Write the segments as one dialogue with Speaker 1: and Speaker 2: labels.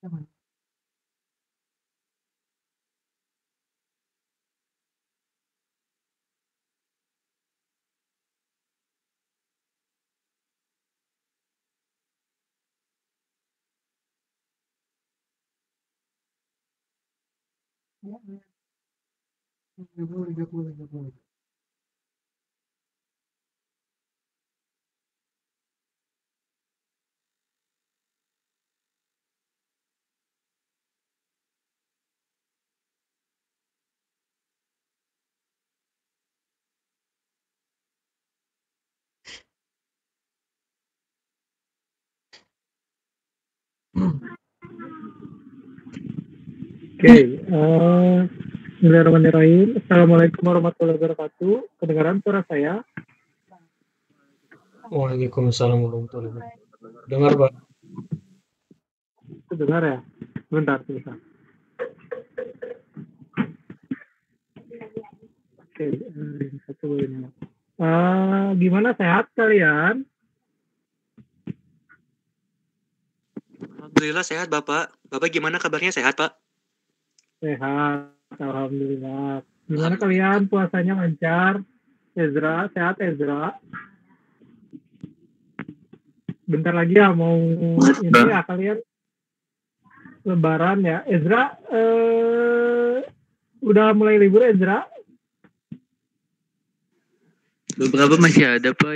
Speaker 1: Jangan. Ya, ya. Nggak boleh, nggak boleh, nggak boleh.
Speaker 2: Oke, Bismillahirrahmanirrahim. Assalamualaikum warahmatullahi wabarakatuh. Kedengaran suara saya?
Speaker 1: Waalaikumsalam warahmatullahi wabarakatuh. Dengar, Pak.
Speaker 2: Dengar ya? Bentar, bentar. Oke, satu ini. Gimana sehat kalian?
Speaker 3: Alhamdulillah sehat Bapak. Bapak gimana kabarnya, sehat Pak?
Speaker 2: Sehat, alhamdulillah. Gimana
Speaker 3: Alhamdulillah.
Speaker 2: kalian puasanya lancar? Ezra, sehat Ezra? Bentar lagi ya mau ini ya kalian Lebaran ya. Ezra, udah mulai libur Ezra?
Speaker 4: Beberapa masih ada Pak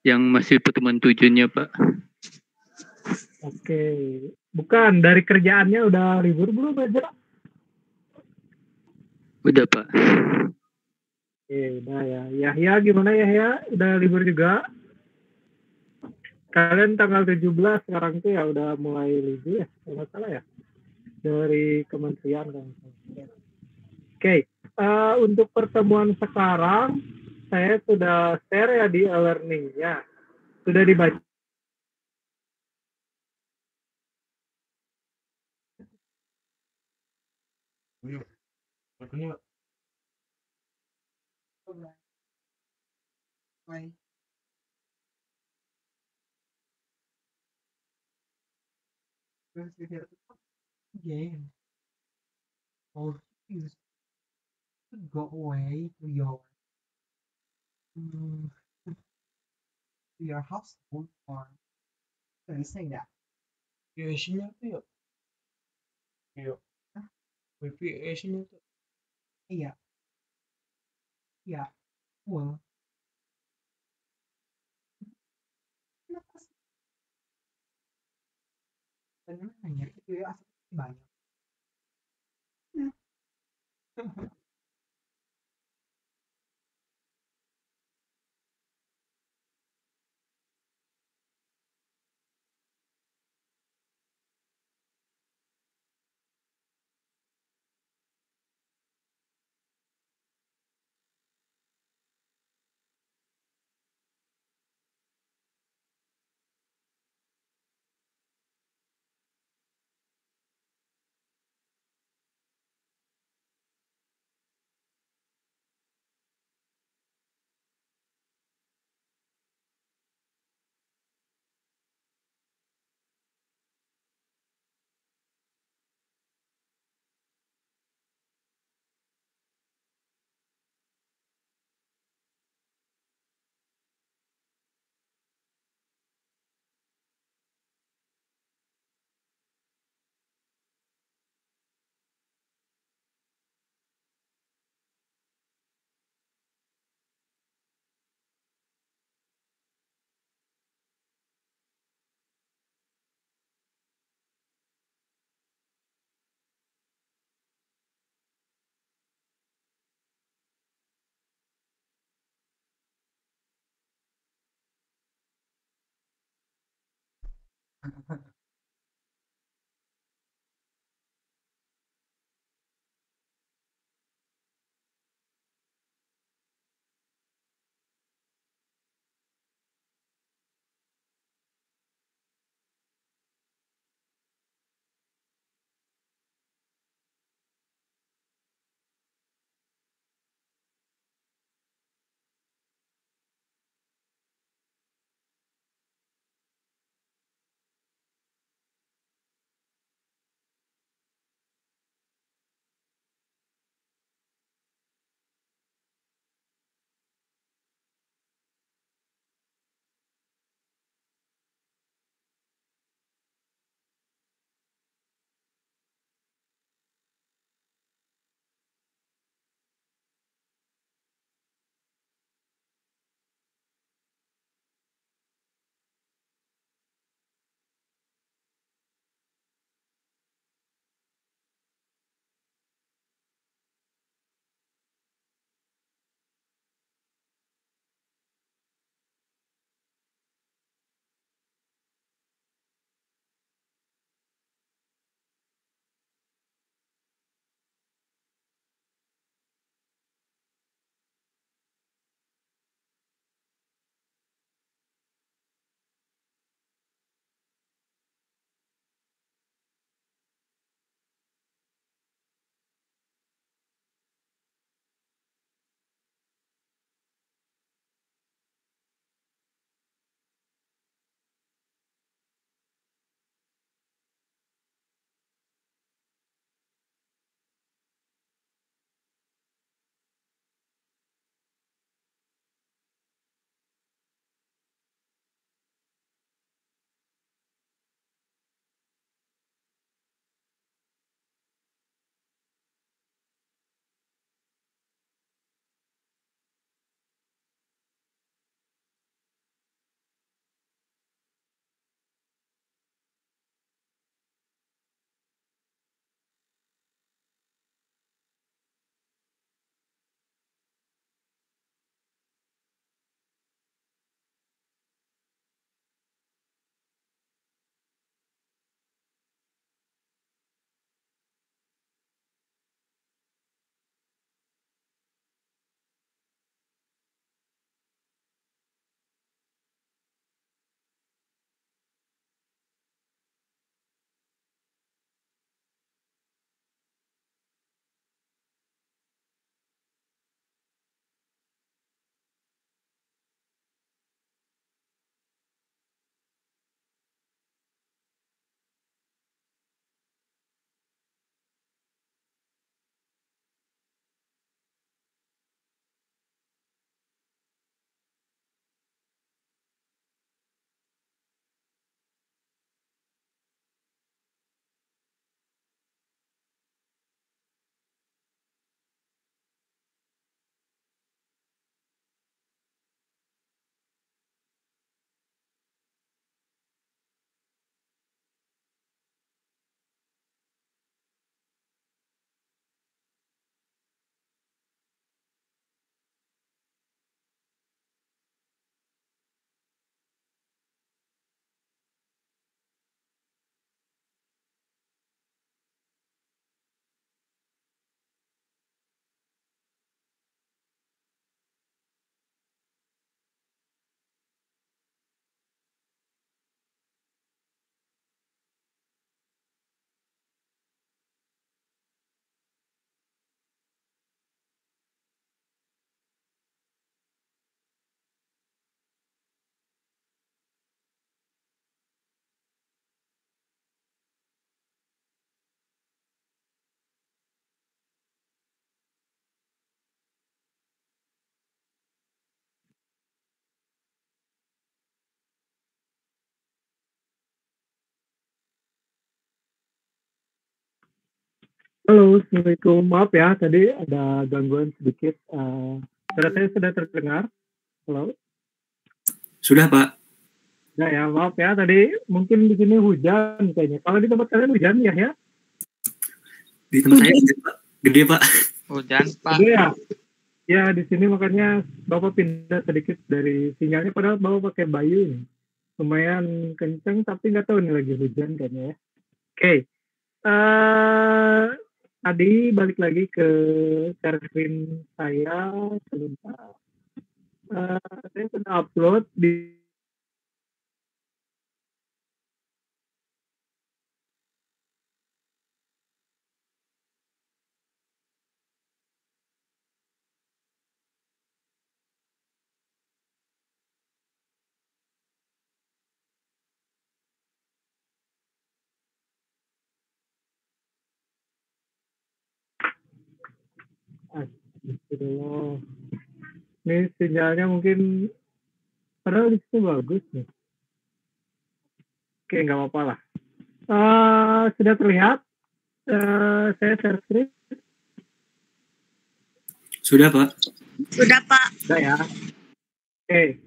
Speaker 4: yang masih pertemuan tujuannya Pak.
Speaker 2: Oke, bukan dari kerjaannya udah libur belum Ezra?
Speaker 4: Udah Pak.
Speaker 2: Udah ya. Yahya gimana Yahya? Udah libur juga? Kalian tanggal 17 sekarang tuh ya udah mulai libur ya? Kalau nggak salah ya? Dari kementerian kan. Oke, untuk pertemuan sekarang saya sudah share ya di e-learning-nya. Sudah dibaca.
Speaker 1: Bye. Again, or refuse to go away to mm, your household or can say that. Ya isinya tuh ya, iya. Wifi isinya tuh. Iya, iya. Well, kenapa sih? Dan hanya itu ya asal banyak. Nah.
Speaker 2: Halo, Assalamualaikum. Maaf ya, tadi ada gangguan sedikit. Suara saya sudah terdengar? Halo?
Speaker 5: Sudah, Pak.
Speaker 2: Ya, ya, maaf ya. Tadi mungkin di sini hujan kayaknya. Kalau di tempat kalian hujan ya?
Speaker 5: Di tempat saya gede, Pak. Gede, Pak.
Speaker 6: Hujan, Pak.
Speaker 2: Gede ya? Ya, di sini makanya Bapak pindah sedikit dari sinyalnya. Padahal Bapak pakai Bayu nih. Lumayan kenceng, tapi nggak tahu nih lagi hujan kayaknya ya. Oke. Tadi balik lagi ke share screen saya sebentar. Saya sudah upload di Astagfirullah. Ini sinyalnya mungkin padahal di situ bagus nih. Oke, nggak apa-apa lah. Sudah terlihat? Saya share screen.
Speaker 5: Sudah, Pak.
Speaker 1: Sudah, Pak.
Speaker 2: Sudah ya. Oke.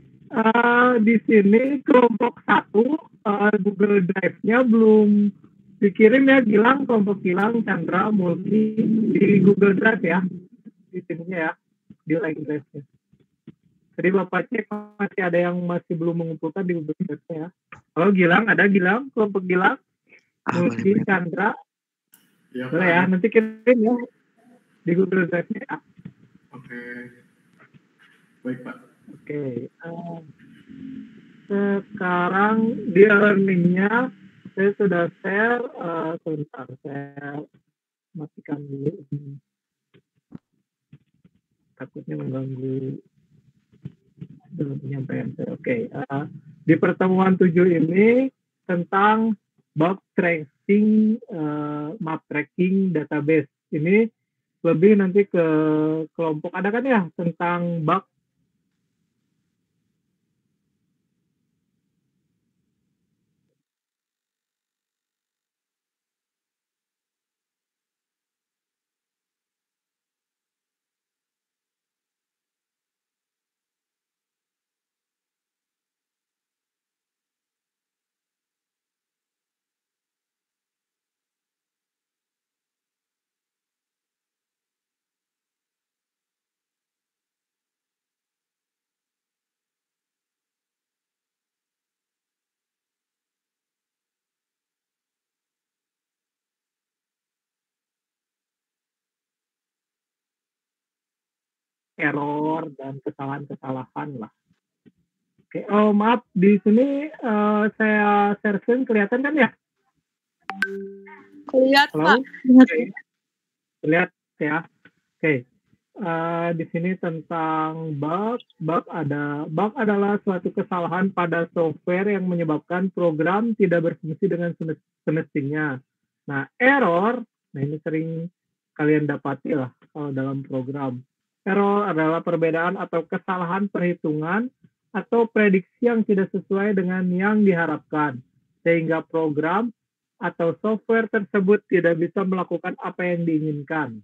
Speaker 2: Di sini kelompok 1 Google Drive-nya belum dikirim ya, Gilang, kelompok Gilang, Chandra, Mulki di Google Drive ya. Di sininya ya, di line drive-nya. Jadi Bapak cek masih ada yang masih belum mengumpulkan di Google Drive-nya ya. Kalau Gilang, ada Gilang, kelompok Gilang, Mulki, Chandra.
Speaker 7: Ya,
Speaker 2: boleh ya, nanti kirim ya di Google Drive-nya ya.
Speaker 7: Oke. Baik, Pak.
Speaker 2: Oke. Sekarang di learning-nya saya sudah share. Sebentar, saya matikan dulu. Takutnya mengganggu dalam penyampaian saya. Oke. Di pertemuan 7 ini tentang bug tracing, map tracking database. Ini lebih nanti ke kelompok, ada kan ya tentang bug error dan kesalahan-kesalahan lah. Oke, maaf di sini saya share screen kelihatan kan ya?
Speaker 1: Lihat,
Speaker 2: Halo?
Speaker 1: Pak.
Speaker 2: Oke. Lihat ya. Oke. Di sini tentang bug. Bug adalah suatu kesalahan pada software yang menyebabkan program tidak berfungsi dengan semestinya. Nah, error, nah ini sering kalian dapati lah kalau dalam program. Error adalah perbedaan atau kesalahan perhitungan atau prediksi yang tidak sesuai dengan yang diharapkan, sehingga program atau software tersebut tidak bisa melakukan apa yang diinginkan.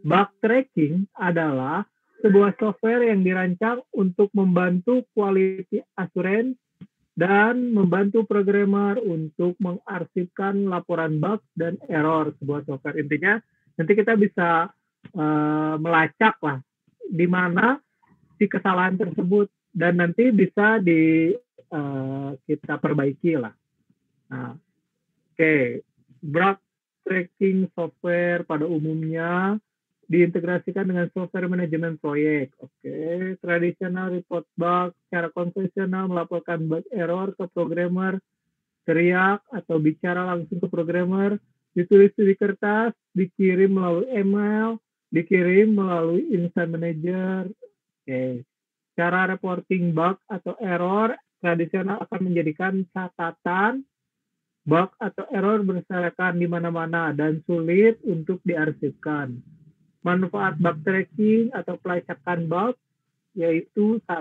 Speaker 2: Bug tracking adalah sebuah software yang dirancang untuk membantu quality assurance dan membantu programmer untuk mengarsipkan laporan bug dan error sebuah software. Intinya nanti kita bisa melacak lah di mana si kesalahan tersebut dan nanti bisa kita perbaiki lah. Nah, oke. Bug tracking software pada umumnya diintegrasikan dengan software manajemen proyek. Oke, tradisional report bug secara konvensional melaporkan bug error ke programmer, teriak atau bicara langsung ke programmer, ditulis di kertas, dikirim melalui email, dikirim melalui insight manager. Oke, cara reporting bug atau error tradisional akan menjadikan catatan bug atau error berserakan di mana-mana dan sulit untuk diarsipkan. Manfaat bug tracking atau pelacakan bug yaitu 1.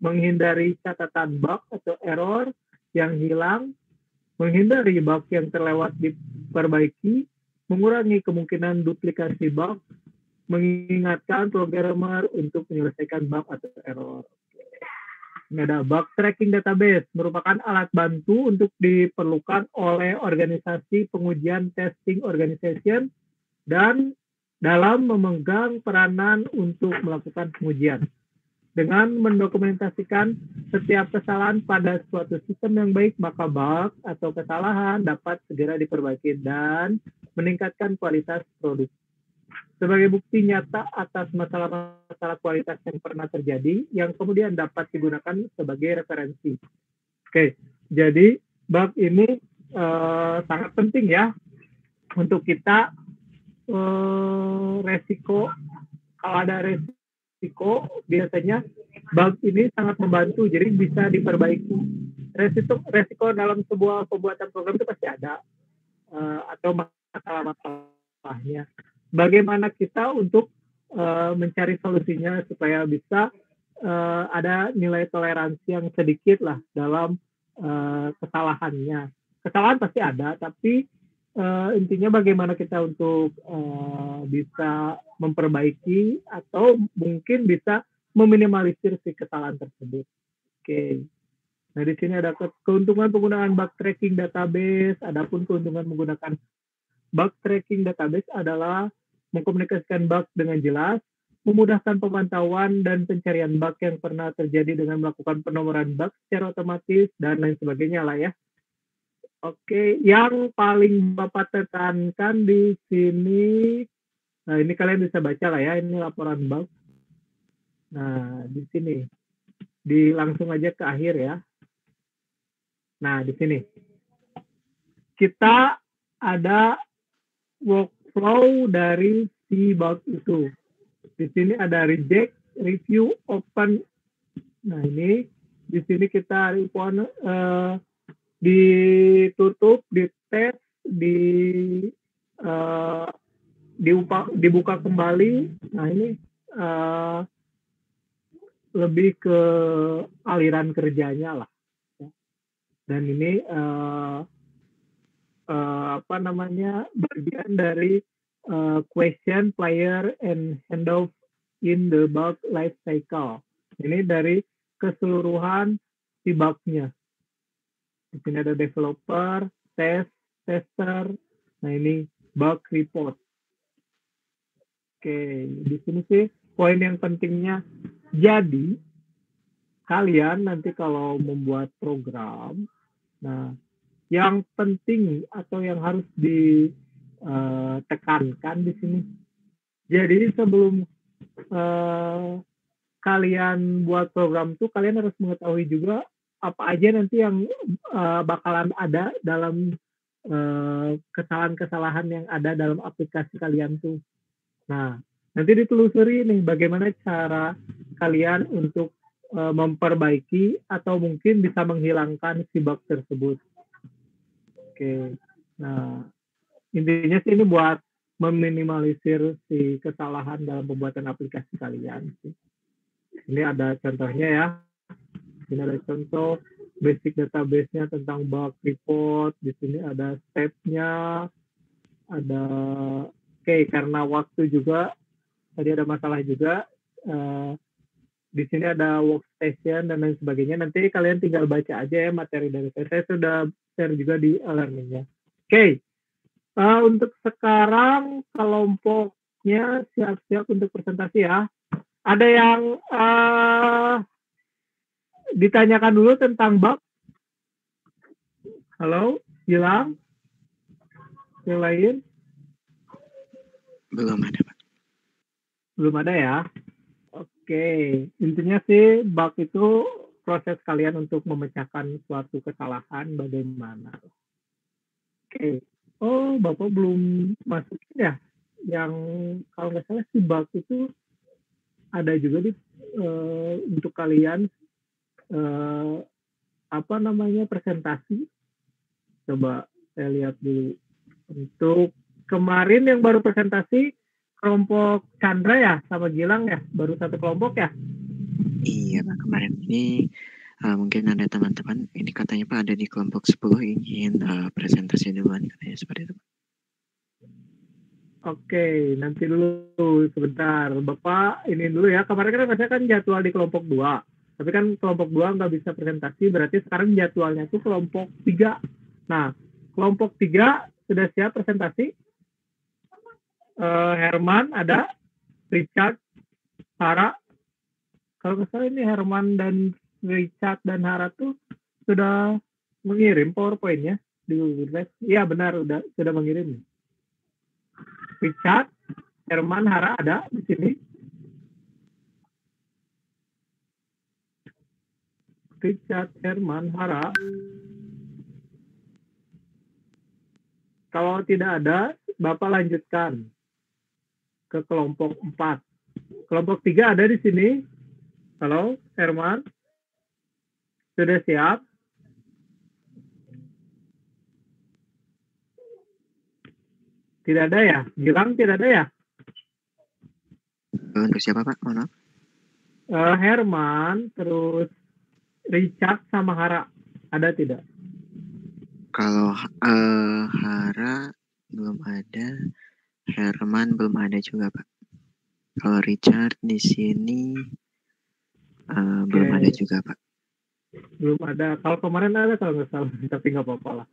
Speaker 2: Menghindari catatan bug atau error yang hilang, menghindari bug yang terlewat diperbaiki, mengurangi kemungkinan duplikasi bug, mengingatkan programmer untuk menyelesaikan bug atau error. Ini ada bug tracking database, merupakan alat bantu untuk diperlukan oleh organisasi pengujian testing organization dan dalam memegang peranan untuk melakukan pengujian. Dengan mendokumentasikan setiap kesalahan pada suatu sistem yang baik, maka bug atau kesalahan dapat segera diperbaiki dan meningkatkan kualitas produk. Sebagai bukti nyata atas masalah-masalah kualitas yang pernah terjadi, yang kemudian dapat digunakan sebagai referensi. Oke, jadi bug ini sangat penting ya untuk kita resiko. Kalau ada resiko, biasanya bug ini sangat membantu, jadi bisa diperbaiki. Resiko dalam sebuah pembuatan program itu pasti ada, atau masalah-masalahnya. Bagaimana kita untuk mencari solusinya supaya bisa ada nilai toleransi yang sedikit lah dalam kesalahannya. Kesalahan pasti ada, tapi intinya bagaimana kita untuk bisa memperbaiki atau mungkin bisa meminimalisir si kesalahan tersebut. Oke. Nah, di sini ada keuntungan penggunaan bug tracking database. Adapun keuntungan menggunakan bug tracking database adalah mengkomunikasikan bug dengan jelas, memudahkan pemantauan dan pencarian bug yang pernah terjadi dengan melakukan penomoran bug secara otomatis, dan lain sebagainya lah ya. Oke, yang paling Bapak tekankan di sini, nah ini kalian bisa baca lah ya, ini laporan bug. Nah, di sini, langsung aja ke akhir ya. Nah, di sini, kita ada workflow dari si bug itu. Di sini ada reject, review, open. Nah, ini, di sini kita ditutup, dites, dibuka kembali. Nah, ini lebih ke aliran kerjanya lah. Dan ini bagian dari question, player, and handoff in the bug life cycle. Ini dari keseluruhan si bug-nya. Di sini ada developer, tester. Nah, ini bug report. Oke, di sini sih poin yang pentingnya. Jadi, kalian nanti kalau membuat program, nah, yang penting atau yang harus ditekankan di sini. Jadi, sebelum kalian buat program tuh, kalian harus mengetahui juga apa aja nanti yang bakalan ada dalam kesalahan-kesalahan yang ada dalam aplikasi kalian tuh. Nah, nanti ditelusuri nih bagaimana cara kalian untuk memperbaiki atau mungkin bisa menghilangkan si bug tersebut. Oke, nah intinya sih ini buat meminimalisir si kesalahan dalam pembuatan aplikasi kalian. Ini ada contohnya ya. Ini ada contoh basic database-nya tentang bug report. Di sini ada step-nya, ada karena waktu juga tadi ada masalah juga. Di sini ada workstation dan lain sebagainya. Nanti kalian tinggal baca aja ya materi dari saya sudah share juga di e-learning-nya. Untuk sekarang kelompoknya siap-siap untuk presentasi ya. Ada yang ditanyakan dulu tentang bug? Halo, Gilang? Yang lain?
Speaker 3: Belum ada, Pak.
Speaker 2: Belum ada ya? Oke, intinya sih bug itu proses kalian untuk memecahkan suatu kesalahan bagaimana. Oke. Oh, Bapak belum masukin ya? Yang kalau nggak salah si bug itu ada juga untuk kalian presentasi. Coba saya lihat dulu. Untuk kemarin yang baru presentasi kelompok Chandra ya sama Gilang ya, baru satu kelompok ya?
Speaker 3: Iya, Pak. Kemarin ini mungkin ada teman-teman ini katanya Pak ada di kelompok 10 ingin presentasi duluan katanya seperti itu.
Speaker 2: Oke, nanti dulu sebentar. Bapak ini dulu ya. Kemarin kan biasanya kan jadwal di kelompok 2. Tapi kan kelompok 2 nggak bisa presentasi, berarti sekarang jadwalnya itu kelompok 3. Nah, kelompok 3 sudah siap presentasi? Herman ada, Richard, Hara. Kalau nggak salah ini Herman dan Richard dan Hara tuh sudah mengirim PowerPoint-nya di Google Drive. Iya benar, sudah mengirim. Richard, Herman, Hara ada di sini. Richard, Herman, Hara. Kalau tidak ada, Bapak lanjutkan ke kelompok 4. Kelompok 3 ada di sini. Halo, Herman. Sudah siap? Tidak ada ya? Gilang tidak ada ya?
Speaker 3: Untuk siapa Pak? Mohon maaf.
Speaker 2: Herman, terus Richard sama Hara. Ada tidak?
Speaker 3: Kalau Hara belum ada, Herman belum ada juga Pak. Kalau Richard di sini belum ada juga Pak.
Speaker 2: Belum ada. Kalau kemarin ada kalau nggak salah, tapi nggak apa-apa lah.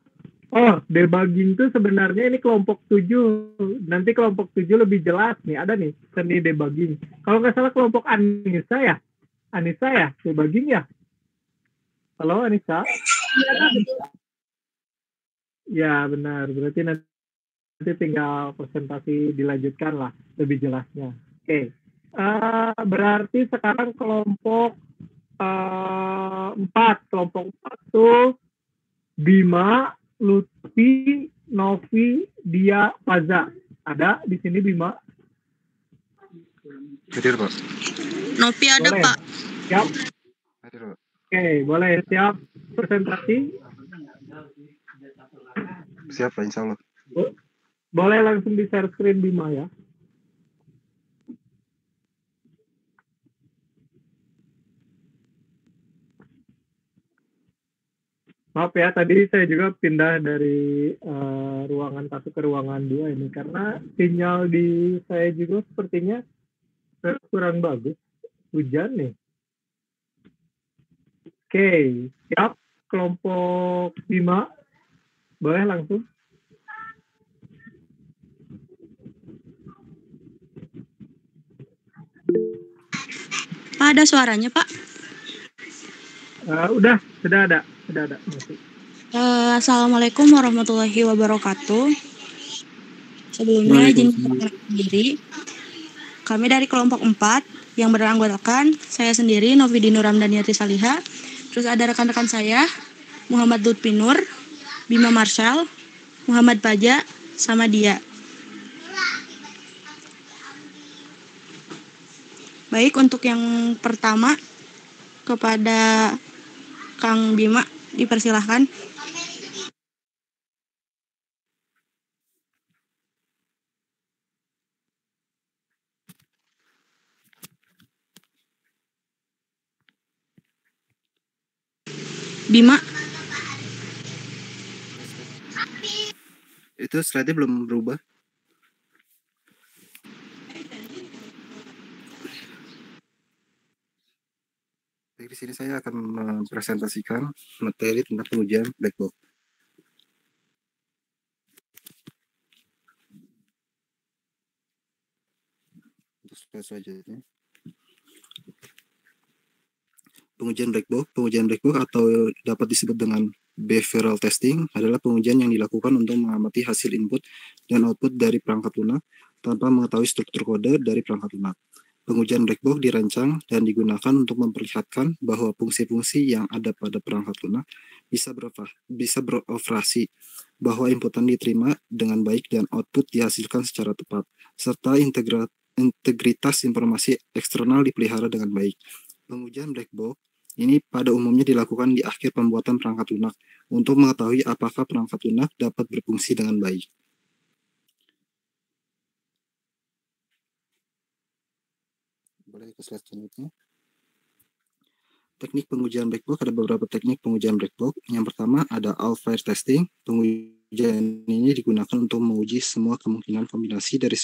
Speaker 2: Oh, debugging itu sebenarnya ini kelompok 7. Nanti kelompok 7 lebih jelas nih. Ada nih, seni debugging. Kalau nggak salah kelompok Anissa ya? Anissa ya? Debugging ya? Halo Anissa? Ya, benar. Berarti nanti tinggal presentasi dilanjutkan lah. Lebih jelasnya. Oke. Berarti sekarang kelompok 4. Kelompok 4 tuh Bima, Lutfi, Novi, Dia, Faza. Ada di sini Bima?
Speaker 6: Hadir Pak.
Speaker 8: Novi ada
Speaker 2: Boleh.
Speaker 8: Pak.
Speaker 2: Siap?
Speaker 6: Hadir Pak.
Speaker 2: Oke, boleh. Siap presentasi?
Speaker 6: Siap Pak, insya Allah.
Speaker 2: Boleh langsung di share screen Bima ya. Maaf ya, tadi saya juga pindah dari ruangan 1 ke ruangan 2 ini karena sinyal di saya juga sepertinya kurang bagus. Hujan nih. Oke, siap kelompok 5. Boleh langsung.
Speaker 8: Pak, ada suaranya Pak?
Speaker 2: Sudah ada. Masih.
Speaker 8: Assalamualaikum warahmatullahi wabarakatuh. Sebelumnya izin perkenalkan diri. Kami dari kelompok 4 yang beranggotakan saya sendiri Novi Dinur Ramdaniati Saliha. Terus ada rekan-rekan saya Muhammad Lutfi Nur, Bima Marshall, Muhammad Paja, sama Dia. Baik, untuk yang pertama kepada Kang Bima dipersilahkan. Bima.
Speaker 6: Itu slide-nya belum berubah. Baik, di sini saya akan mempresentasikan materi tentang pengujian black box. Untuk slide selanjutnya. Pengujian black box atau dapat disebut dengan behavioral testing adalah pengujian yang dilakukan untuk mengamati hasil input dan output dari perangkat lunak tanpa mengetahui struktur kode dari perangkat lunak. Pengujian black box dirancang dan digunakan untuk memperlihatkan bahwa fungsi-fungsi yang ada pada perangkat lunak bisa beroperasi, bahwa inputan diterima dengan baik dan output dihasilkan secara tepat, serta integritas informasi eksternal dipelihara dengan baik. Pengujian black box ini pada umumnya dilakukan di akhir pembuatan perangkat lunak untuk mengetahui apakah perangkat lunak dapat berfungsi dengan baik. Boleh ke slide selanjutnya. Teknik pengujian black box, ada beberapa teknik pengujian black box. Yang pertama ada all fire testing. Pengujian pengujian ini digunakan untuk menguji semua kemungkinan kombinasi dari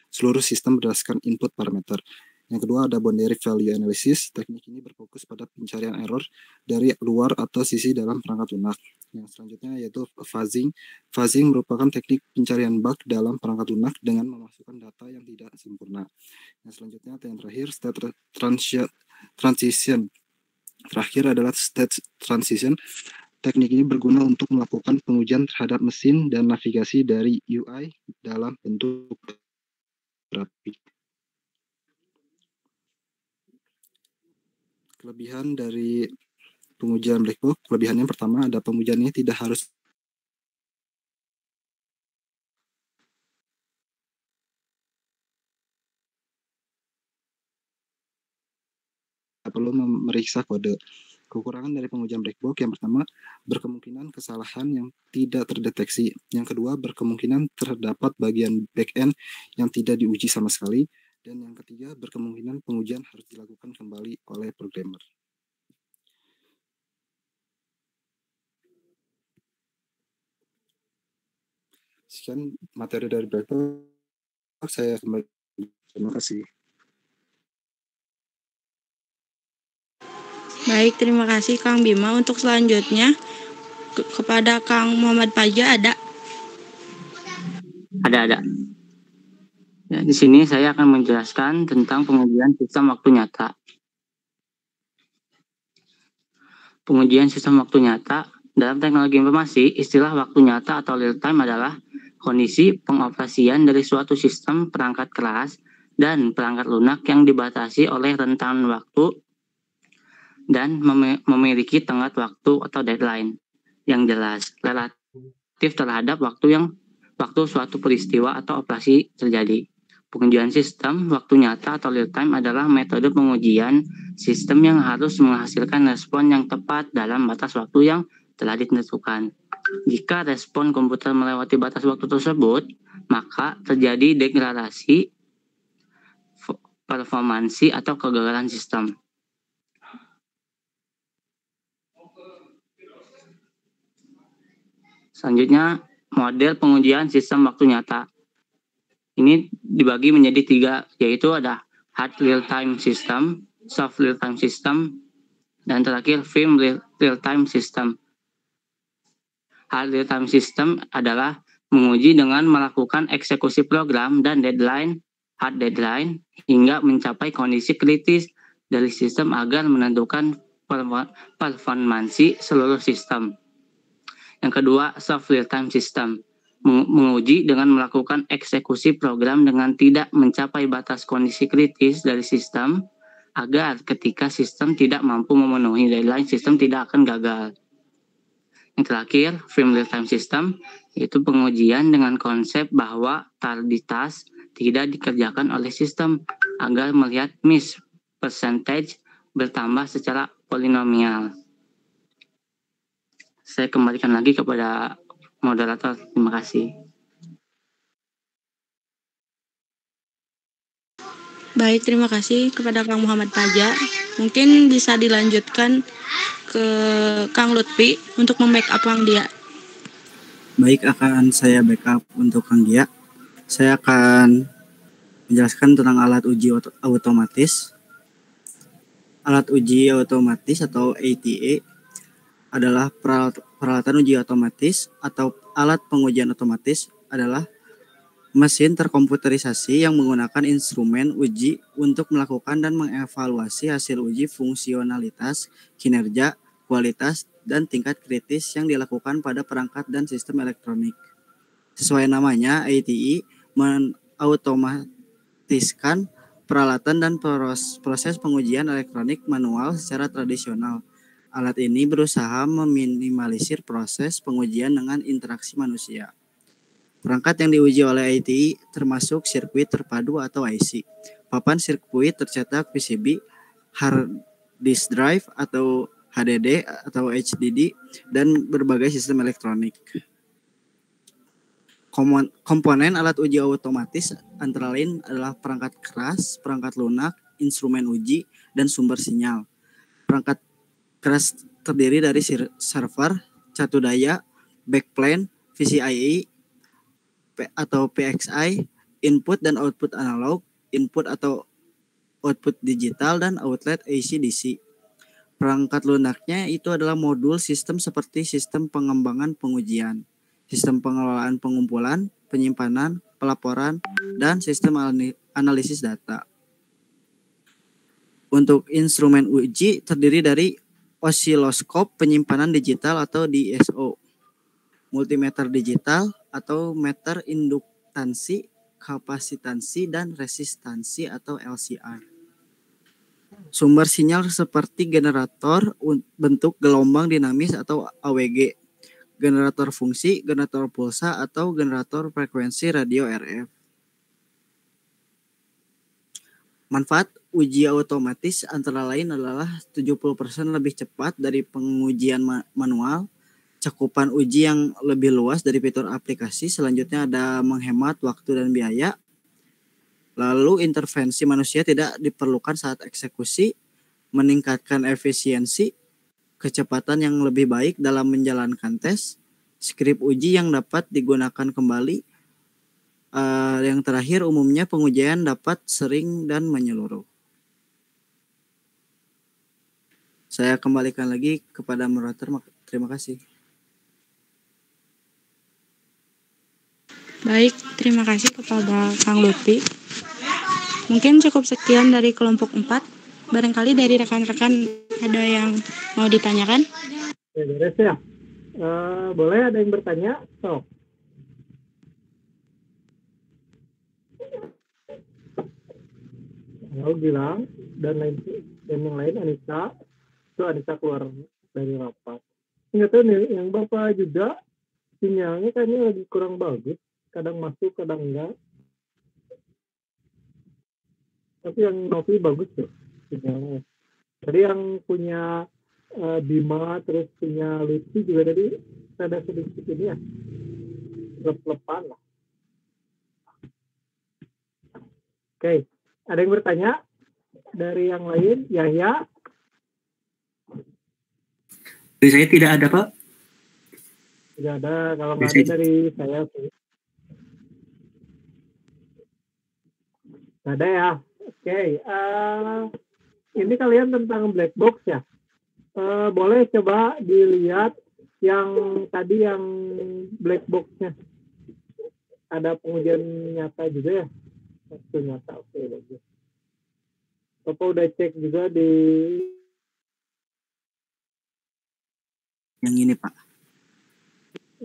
Speaker 6: seluruh sistem berdasarkan input parameter. Yang kedua ada boundary value analysis. Teknik ini berfokus pada pencarian error dari luar atau sisi dalam perangkat lunak. Yang selanjutnya yaitu fuzzing. Fuzzing merupakan teknik pencarian bug dalam perangkat lunak dengan memasukkan data yang tidak sempurna. Yang selanjutnya yang terakhir state transition. Terakhir adalah state transition. Teknik ini berguna untuk melakukan pengujian terhadap mesin dan navigasi dari UI dalam bentuk grafik. Kelebihan dari pengujian black box, kelebihannya pertama ada pengujiannya tidak harus perlu memeriksa kode. Kekurangan dari pengujian black box yang pertama berkemungkinan kesalahan yang tidak terdeteksi. Yang kedua berkemungkinan terdapat bagian back-end yang tidak diuji sama sekali. Dan yang ketiga, berkemungkinan pengujian harus dilakukan kembali oleh programmer. Sekian materi dari Black Box, saya kembali. Terima kasih.
Speaker 8: Baik, terima kasih Kang Bima. Untuk selanjutnya, kepada Kang Muhammad Paja ada?
Speaker 9: Ada. Ya, di sini saya akan menjelaskan tentang pengujian sistem waktu nyata. Pengujian sistem waktu nyata dalam teknologi informasi, istilah waktu nyata atau real time adalah kondisi pengoperasian dari suatu sistem perangkat keras dan perangkat lunak yang dibatasi oleh rentang waktu dan memiliki tenggat waktu atau deadline yang jelas relatif terhadap waktu suatu peristiwa atau operasi terjadi. Pengujian sistem waktu nyata atau real time adalah metode pengujian sistem yang harus menghasilkan respon yang tepat dalam batas waktu yang telah ditentukan. Jika respon komputer melewati batas waktu tersebut, maka terjadi degradasi, performansi, atau kegagalan sistem. Selanjutnya, model pengujian sistem waktu nyata. Ini dibagi menjadi 3, yaitu ada hard real-time system, soft real-time system, dan terakhir firm real-time system. Hard real-time system adalah menguji dengan melakukan eksekusi program dan deadline, hard deadline, hingga mencapai kondisi kritis dari sistem agar menentukan performansi seluruh sistem. Yang kedua, soft real-time system. Menguji dengan melakukan eksekusi program dengan tidak mencapai batas kondisi kritis dari sistem agar ketika sistem tidak mampu memenuhi deadline, sistem tidak akan gagal. Yang terakhir, firm real-time system, yaitu pengujian dengan konsep bahwa tarditas tidak dikerjakan oleh sistem agar melihat miss percentage bertambah secara polinomial. Saya kembalikan lagi kepada moderator. Terima kasih.
Speaker 8: Baik, terima kasih kepada Kang Muhammad Paja. Mungkin bisa dilanjutkan ke Kang Lutfi untuk membackup Kang Dia.
Speaker 10: Baik, akan saya backup untuk Kang Dia. Saya akan menjelaskan tentang alat uji otomatis. Alat uji otomatis atau ATA adalah peralatan uji otomatis atau alat pengujian otomatis adalah mesin terkomputerisasi yang menggunakan instrumen uji untuk melakukan dan mengevaluasi hasil uji fungsionalitas, kinerja, kualitas, dan tingkat kritis yang dilakukan pada perangkat dan sistem elektronik. Sesuai namanya, ATE mengautomatiskan peralatan dan proses pengujian elektronik manual secara tradisional. Alat ini berusaha meminimalisir proses pengujian dengan interaksi manusia. Perangkat yang diuji oleh ATE termasuk sirkuit terpadu atau IC, papan sirkuit tercetak PCB, hard disk drive atau HDD atau HDD, dan berbagai sistem elektronik. Komponen alat uji otomatis antara lain adalah perangkat keras, perangkat lunak, instrumen uji, dan sumber sinyal. Perangkat keras terdiri dari server, catu daya, backplane, PCIe atau PXI, input dan output analog, input atau output digital, dan outlet AC/DC. Perangkat lunaknya itu adalah modul sistem seperti sistem pengembangan pengujian, sistem pengelolaan pengumpulan, penyimpanan, pelaporan, dan sistem analisis data. Untuk instrumen uji terdiri dari osiloskop penyimpanan digital atau DSO, multimeter digital atau meter induktansi, kapasitansi, dan resistansi atau LCR. Sumber sinyal seperti generator bentuk gelombang dinamis atau AWG, generator fungsi, generator pulsa, atau generator frekuensi radio RF. Manfaat uji otomatis antara lain adalah 70% lebih cepat dari pengujian manual, cakupan uji yang lebih luas dari fitur aplikasi, selanjutnya ada menghemat waktu dan biaya, lalu intervensi manusia tidak diperlukan saat eksekusi, meningkatkan efisiensi, kecepatan yang lebih baik dalam menjalankan tes, skrip uji yang dapat digunakan kembali, yang terakhir umumnya pengujian dapat sering dan menyeluruh. Saya kembalikan lagi kepada moderator. Terima kasih.
Speaker 8: Baik, terima kasih kepada Kang Lutfi. Mungkin cukup sekian dari kelompok 4. Barangkali dari rekan-rekan ada yang mau ditanyakan?
Speaker 2: Ya, beres ya. Boleh ada yang bertanya? So. Halo Gilang dan yang lain Anissa. Itu Anissa keluar dari rapat. Nggak tahu nih, yang Bapak juga sinyalnya kayaknya lagi kurang bagus. Kadang masuk, kadang enggak. Tapi yang Novi bagus tuh sinyalnya. Tadi yang punya Bima terus punya Lutfi juga tadi ada sedikit ini ya, lep-lepan lah. Oke, ada yang bertanya dari yang lain? Yahya?
Speaker 5: Dari saya tidak ada, Pak.
Speaker 2: Tidak ada, kalau nggak ada dari saya sih. Nggak ada ya? Oke, ini kalian tentang black box ya? Boleh coba dilihat yang tadi yang black box-nya. Ada pengujian nyata juga ya? Waktu nyata, oke, bagus. Bapak udah cek juga di...
Speaker 10: Yang ini, Pak.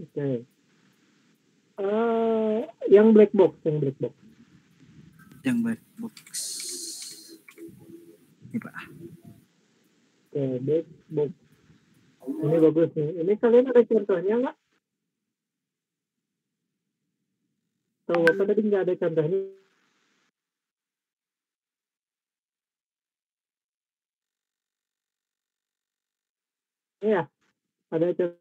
Speaker 2: Oke. Yang black box.
Speaker 10: Yang black box. Ini, Pak.
Speaker 2: Oke, black box. Ini bagus nih. Ini kalian ada contohnya nggak? Tahu apa tadi nggak ada contohnya? Iya, ada contoh.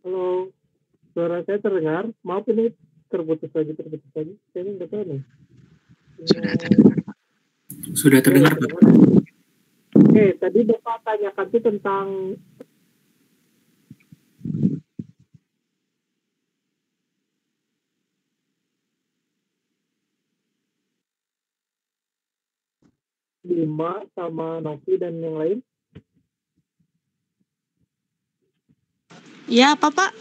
Speaker 2: Halo, suara saya terdengar. Maaf ini terputus lagi. Kayaknya nggak tahu nih.
Speaker 3: Sudah terdengar, Pak.
Speaker 5: Sudah terdengar, Pak.
Speaker 2: Oke, tadi Bapak tanyakan tuh tentang Bima sama Novi dan yang lain.
Speaker 8: Ya, apa Pak?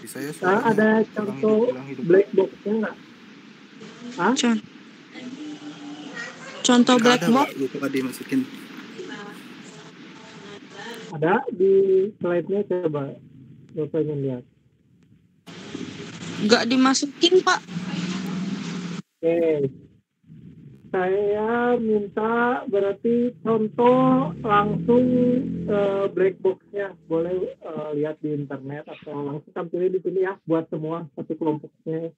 Speaker 6: Saya
Speaker 2: ada contoh black box-nya nggak?
Speaker 8: Contoh black box?
Speaker 6: Lupa dimasukin.
Speaker 2: Ada di slide-nya, coba Bapak ingin lihat.
Speaker 8: Nggak dimasukin, Pak.
Speaker 2: Oke. Saya minta berarti contoh langsung black box-nya. Boleh lihat di internet atau langsung tampilin di sini ya buat semua satu kelompoknya.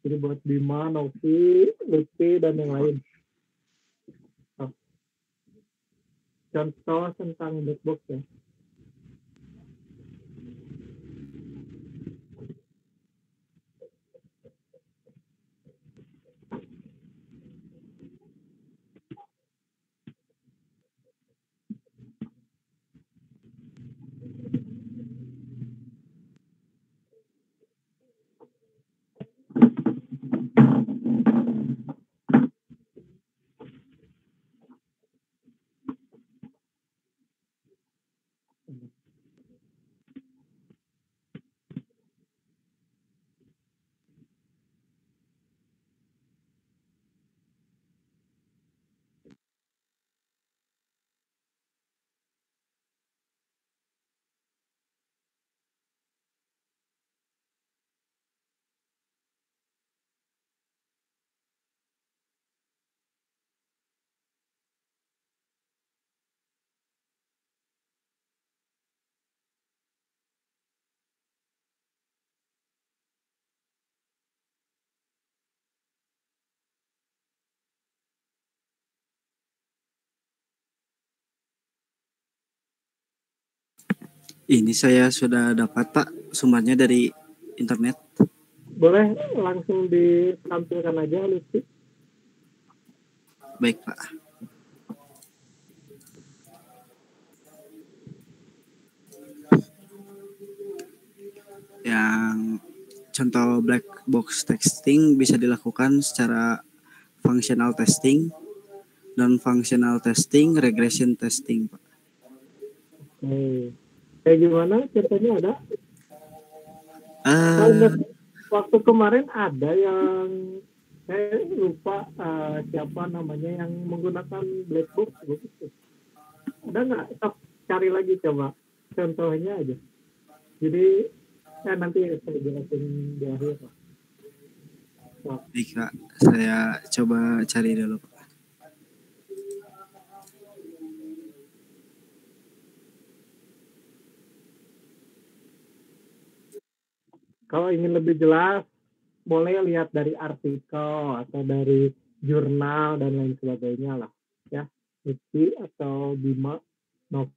Speaker 2: Jadi buat Bima, Novi, Lutfi, dan yang lain. Contoh tentang black box ya.
Speaker 10: Ini saya sudah dapat Pak sumbernya dari internet.
Speaker 2: Boleh langsung ditampilkan aja, Lutfi.
Speaker 10: Baik Pak. Yang contoh black box testing bisa dilakukan secara functional testing, non-functional testing, regression testing, Pak.
Speaker 2: Oke. Kayak gimana contohnya ada? Waktu kemarin ada yang saya lupa siapa namanya yang menggunakan black box gitu. Ada nggak? Cari lagi coba contohnya aja. Jadi nanti saya jelasin di akhir.
Speaker 10: Baik Kak, saya coba cari dulu Pak.
Speaker 2: Kalau ingin lebih jelas, boleh lihat dari artikel atau dari jurnal dan lain sebagainya lah, ya. Lutfi atau Bima, Novi.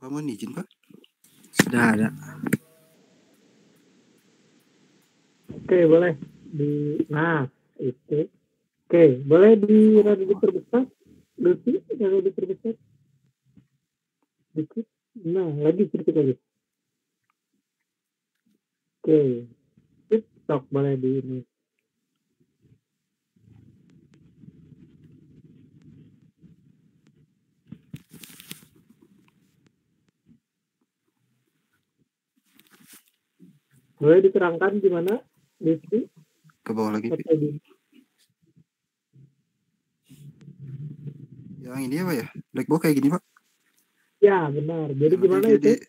Speaker 6: Pak mohon izin Pak.
Speaker 10: Sudah ada.
Speaker 2: Oke, boleh nah itu. Oke, boleh rada diperbesar. Lutfi, rada diperbesar. Dikit. Nah, lagi sedikit lagi. Oke. Stok boleh di ini. Boleh diterangkan gimana, Lutfi?
Speaker 6: Ke bawah lagi.
Speaker 2: Atau di
Speaker 6: Yang ini apa ya? Black box kayak gini Pak.
Speaker 2: Ya, benar. Jadi gimana
Speaker 6: Jadi
Speaker 2: itu?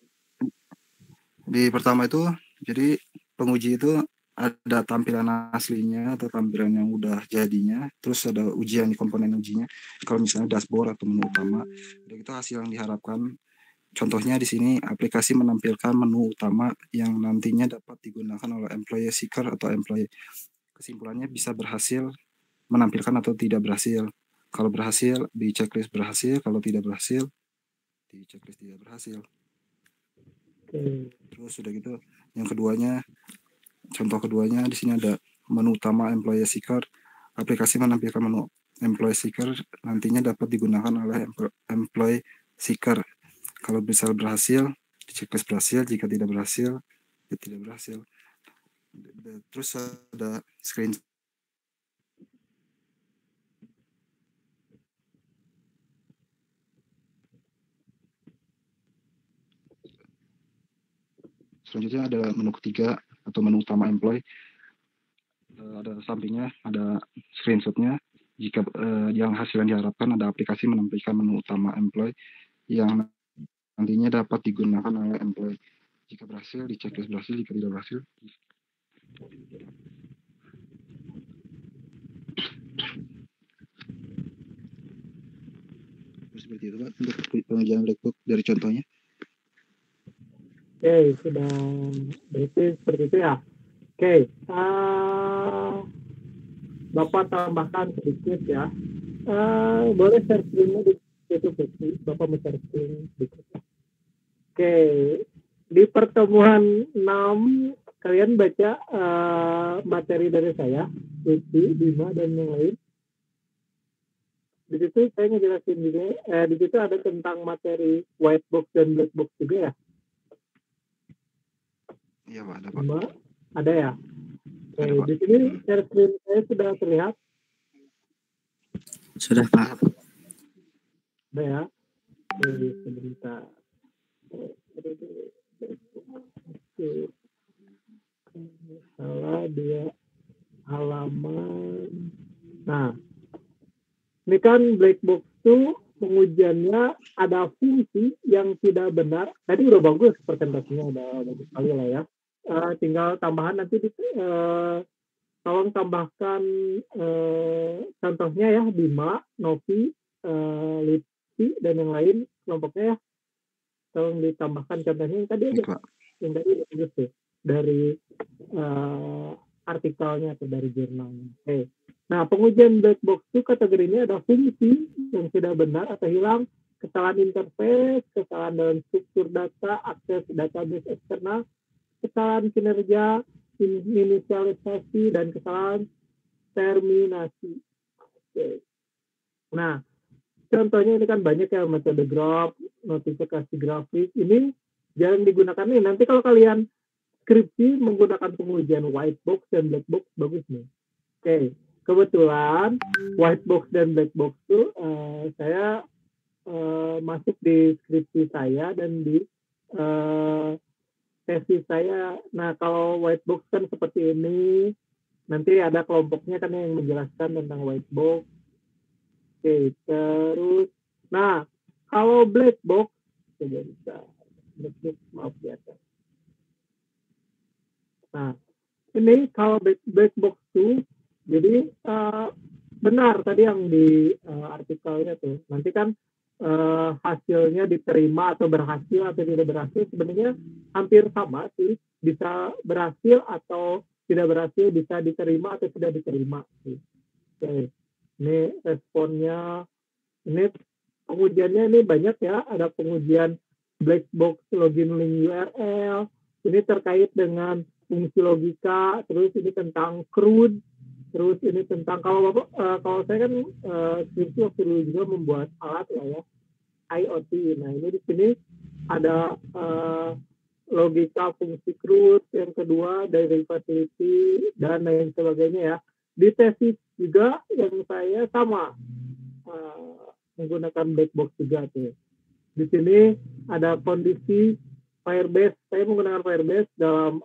Speaker 6: di pertama itu jadi penguji itu ada tampilan aslinya atau tampilan yang udah jadinya, terus ada ujian di komponen ujinya. Kalau misalnya dashboard atau menu utama, udah itu hasil yang diharapkan. Contohnya di sini aplikasi menampilkan menu utama yang nantinya dapat digunakan oleh employee seeker atau employee. Kesimpulannya bisa berhasil menampilkan atau tidak berhasil. Kalau berhasil di checklist berhasil, kalau tidak berhasil di checklist tidak berhasil. Terus sudah gitu, yang keduanya, contoh keduanya di sini ada menu utama employee seeker. Aplikasi menampilkan menu employee seeker nantinya dapat digunakan oleh employee seeker. Kalau bisa berhasil, di checklist berhasil. Jika tidak berhasil, ya tidak berhasil. Terus ada screen. Selanjutnya ada menu ketiga atau menu utama employee. Ada sampingnya, ada screenshotnya. Jika yang hasil yang diharapkan, ada aplikasi menampilkan menu utama employee yang nantinya dapat digunakan oleh employee. Jika berhasil, di checklist berhasil. Jika tidak berhasil, seperti itu Pak untuk pengujian black box dari contohnya.
Speaker 2: Oke, sudah berarti seperti itu ya. Oke, Bapak tambahkan sedikit ya. Boleh share screen-nya di situ, Bapak mau share screen sedikit. Oke, di pertemuan 6 kalian baca materi dari saya, Lutfi, Bima, dan yang lain. Di situ saya ngejelasin juga, di situ ada tentang materi white box dan black box juga ya.
Speaker 6: Iya Pak, ada Pak.
Speaker 2: Mbak, ada ya? Oke,
Speaker 6: Ada, Pak.
Speaker 2: di sini share screen saya sudah terlihat.
Speaker 10: Sudah Pak.
Speaker 2: Ada ya? Oke, sebentar. Salah dia halaman. Nah, ini kan black box itu pengujiannya ada fungsi yang tidak benar. Tadi udah bagus presentasinya, udah bagus sekali lah ya. Tinggal tambahan nanti tolong tambahkan contohnya ya, Bima, Novi, Lutfi, dan yang lain kelompoknya ya. Tolong ditambahkan contohnya yang tadi aja. Yang tadi bagus tuh. Dari artikelnya atau dari jurnalnya. Oke. Nah, pengujian black box itu kategorinya ada fungsi yang tidak benar atau hilang, kesalahan interface, kesalahan dalam struktur data, akses database eksternal, kesalahan kinerja, inisialisasi, dan kesalahan terminasi. Oke. Nah, contohnya ini kan banyak ya, metode graph, notifikasi grafis. Ini jarang digunakan nih. Nanti kalau kalian skripsi menggunakan pengujian white box dan black box, bagus nih. Oke. Kebetulan white box dan black box itu saya masuk di skripsi saya dan di tesis saya. Nah, kalau white box kan seperti ini, nanti ada kelompoknya kan yang menjelaskan tentang white box. Oke, terus, nah kalau black box tidak bisa, black box maaf ya. Nah, ini kalau black box tuh, jadi benar tadi yang di artikelnya tuh. Nanti kan hasilnya diterima atau berhasil atau tidak berhasil sebenarnya hampir sama sih. Bisa berhasil atau tidak berhasil, bisa diterima atau tidak diterima sih. Oke. Ini responnya, ini pengujiannya ini banyak ya. Ada pengujian black box login link URL. Ini terkait dengan fungsi logika, terus ini tentang CRUD, terus ini tentang kalau saya kan skripsi waktu dulu juga membuat alat lah ya, IoT. Nah ini di sini ada logika fungsi CRUD, yang kedua derivativity dan lain sebagainya ya. Di tesis juga yang saya sama menggunakan black box juga tuh. Di sini ada kondisi Firebase, saya menggunakan Firebase dalam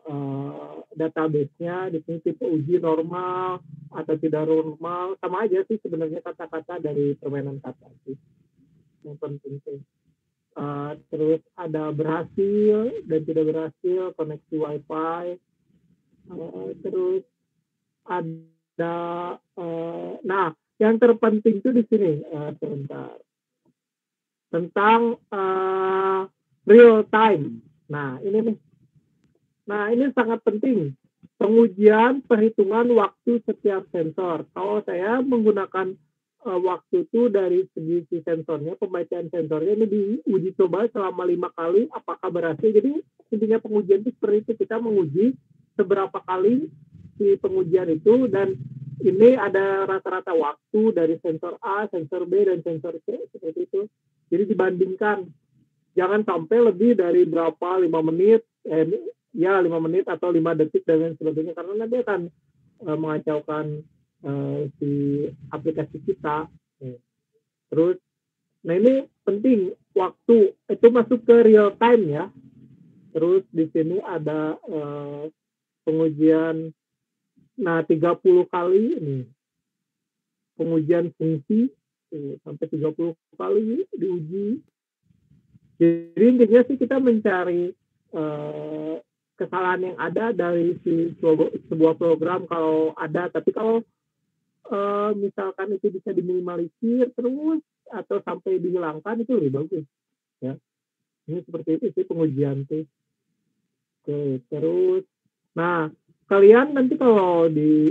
Speaker 2: database-nya. Di sini tipe uji normal atau tidak normal, sama aja sih sebenarnya kata-kata dari permainan kata sih. Yang penting sih. Terus ada berhasil dan tidak berhasil, koneksi WiFi. Terus ada, nah yang terpenting itu di sini sebentar tentang real time. Nah ini nih, nah ini sangat penting, pengujian perhitungan waktu setiap sensor. Kalau saya menggunakan waktu itu dari segi si sensornya, pembacaan sensornya ini diuji coba selama 5 kali, apakah berhasil. Jadi intinya pengujian itu seperti itu, kita menguji seberapa kali si pengujian itu, dan ini ada rata-rata waktu dari sensor A, sensor B, dan sensor C, seperti itu. Jadi dibandingkan, jangan sampai lebih dari berapa, 5 menit, 5 menit atau 5 detik dan lain sebagainya, karena nanti akan mengacaukan si aplikasi kita. Terus, nah ini penting, waktu itu masuk ke real time ya. Terus di sini ada pengujian, nah 30 kali ini pengujian fungsi sampai 30 kali diuji. Jadi intinya sih kita mencari kesalahan yang ada dari sebuah program kalau ada, tapi kalau misalkan itu bisa diminimalisir terus atau sampai dihilangkan, itu lebih bagus ya. Ini seperti itu sih pengujian sih. Oke, terus nah kalian nanti kalau di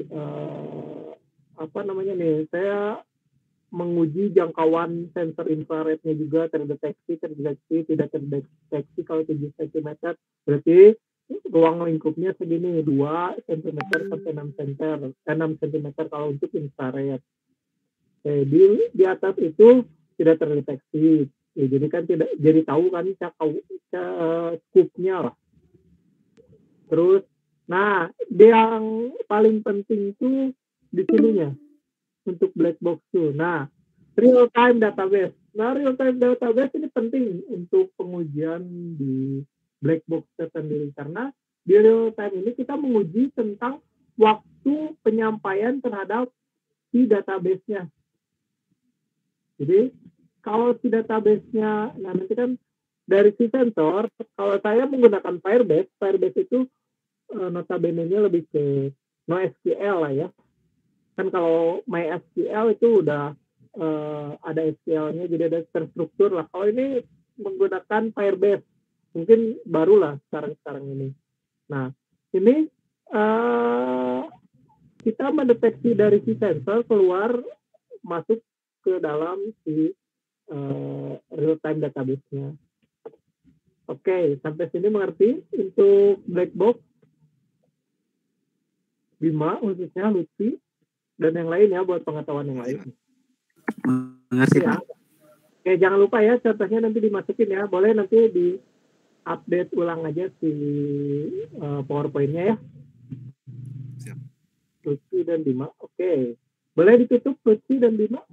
Speaker 2: apa namanya nih, saya menguji jangkauan sensor infrarednya juga, terdeteksi, tidak terdeteksi. Kalau 7 cm berarti ruang lingkupnya segini, 2 cm sampai 6 cm kalau untuk infrared. Di atas itu tidak terdeteksi. Jadi kan tidak, jadi tahu kan scope-nya lah. Terus, nah yang paling penting itu di sininya untuk black box tuh. Nah, real time database. Nah, real time database ini penting untuk pengujian di black box tersendiri, karena di real time ini kita menguji tentang waktu penyampaian terhadap si database-nya. Jadi kalau si database-nya, nah nanti kan dari si sensor, kalau saya menggunakan Firebase itu notabene-nya lebih ke NoSQL lah ya. Kan kalau MySQL itu udah ada SQL-nya, jadi ada terstruktur lah. Kalau ini menggunakan Firebase, mungkin barulah sekarang ini. Nah, ini kita mendeteksi dari si sensor keluar masuk ke dalam si real-time database-nya. Oke, sampai sini mengerti untuk black box? Bima khususnya, Lutfi, dan yang lain ya, buat pengetahuan yang lain.
Speaker 10: Mengerti,
Speaker 2: ya.
Speaker 10: Pak.
Speaker 2: Oke, jangan lupa ya, contohnya nanti dimasukin ya. Boleh nanti di-update ulang aja si PowerPoint-nya ya.
Speaker 6: Siap.
Speaker 2: Lutfi dan Bima. Oke. Boleh ditutup Lutfi dan Bima?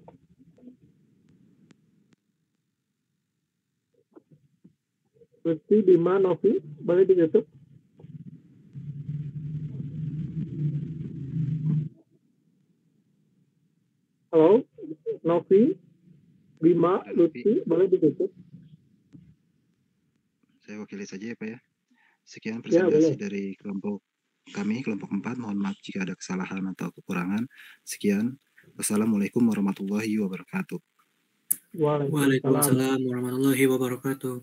Speaker 2: Lutfi, Bima, Novi, boleh ditutup? Halo, Novi, Bima, Lutfi, boleh ditutup?
Speaker 6: Saya wakili saja ya Pak ya. Sekian
Speaker 2: Ya,
Speaker 6: presentasi
Speaker 2: boleh.
Speaker 6: dari kelompok kami, kelompok 4. Mohon maaf jika ada kesalahan atau kekurangan. Sekian. Wassalamualaikum warahmatullahi wabarakatuh.
Speaker 1: Waalaikumsalam warahmatullahi wabarakatuh.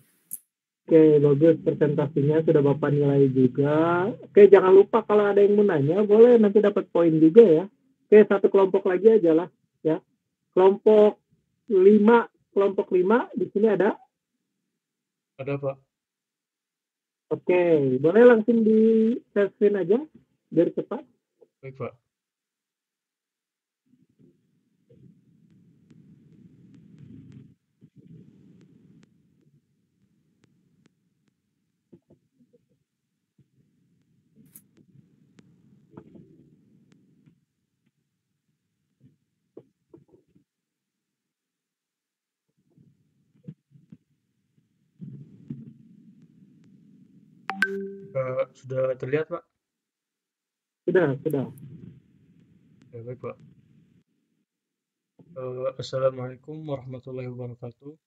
Speaker 2: Oke, bagus presentasinya sudah Bapak nilai juga. Oke, jangan lupa kalau ada yang mau nanya, boleh nanti dapat poin juga ya. Oke, satu kelompok lagi aja lah ya. Kelompok 5 di sini ada?
Speaker 11: Ada, Pak.
Speaker 2: Oke, boleh langsung di share screen aja biar cepat.
Speaker 11: Baik, Pak. Sudah terlihat, Pak?
Speaker 2: Sudah.
Speaker 11: Ya, baik, Pak. Assalamualaikum warahmatullahi wabarakatuh.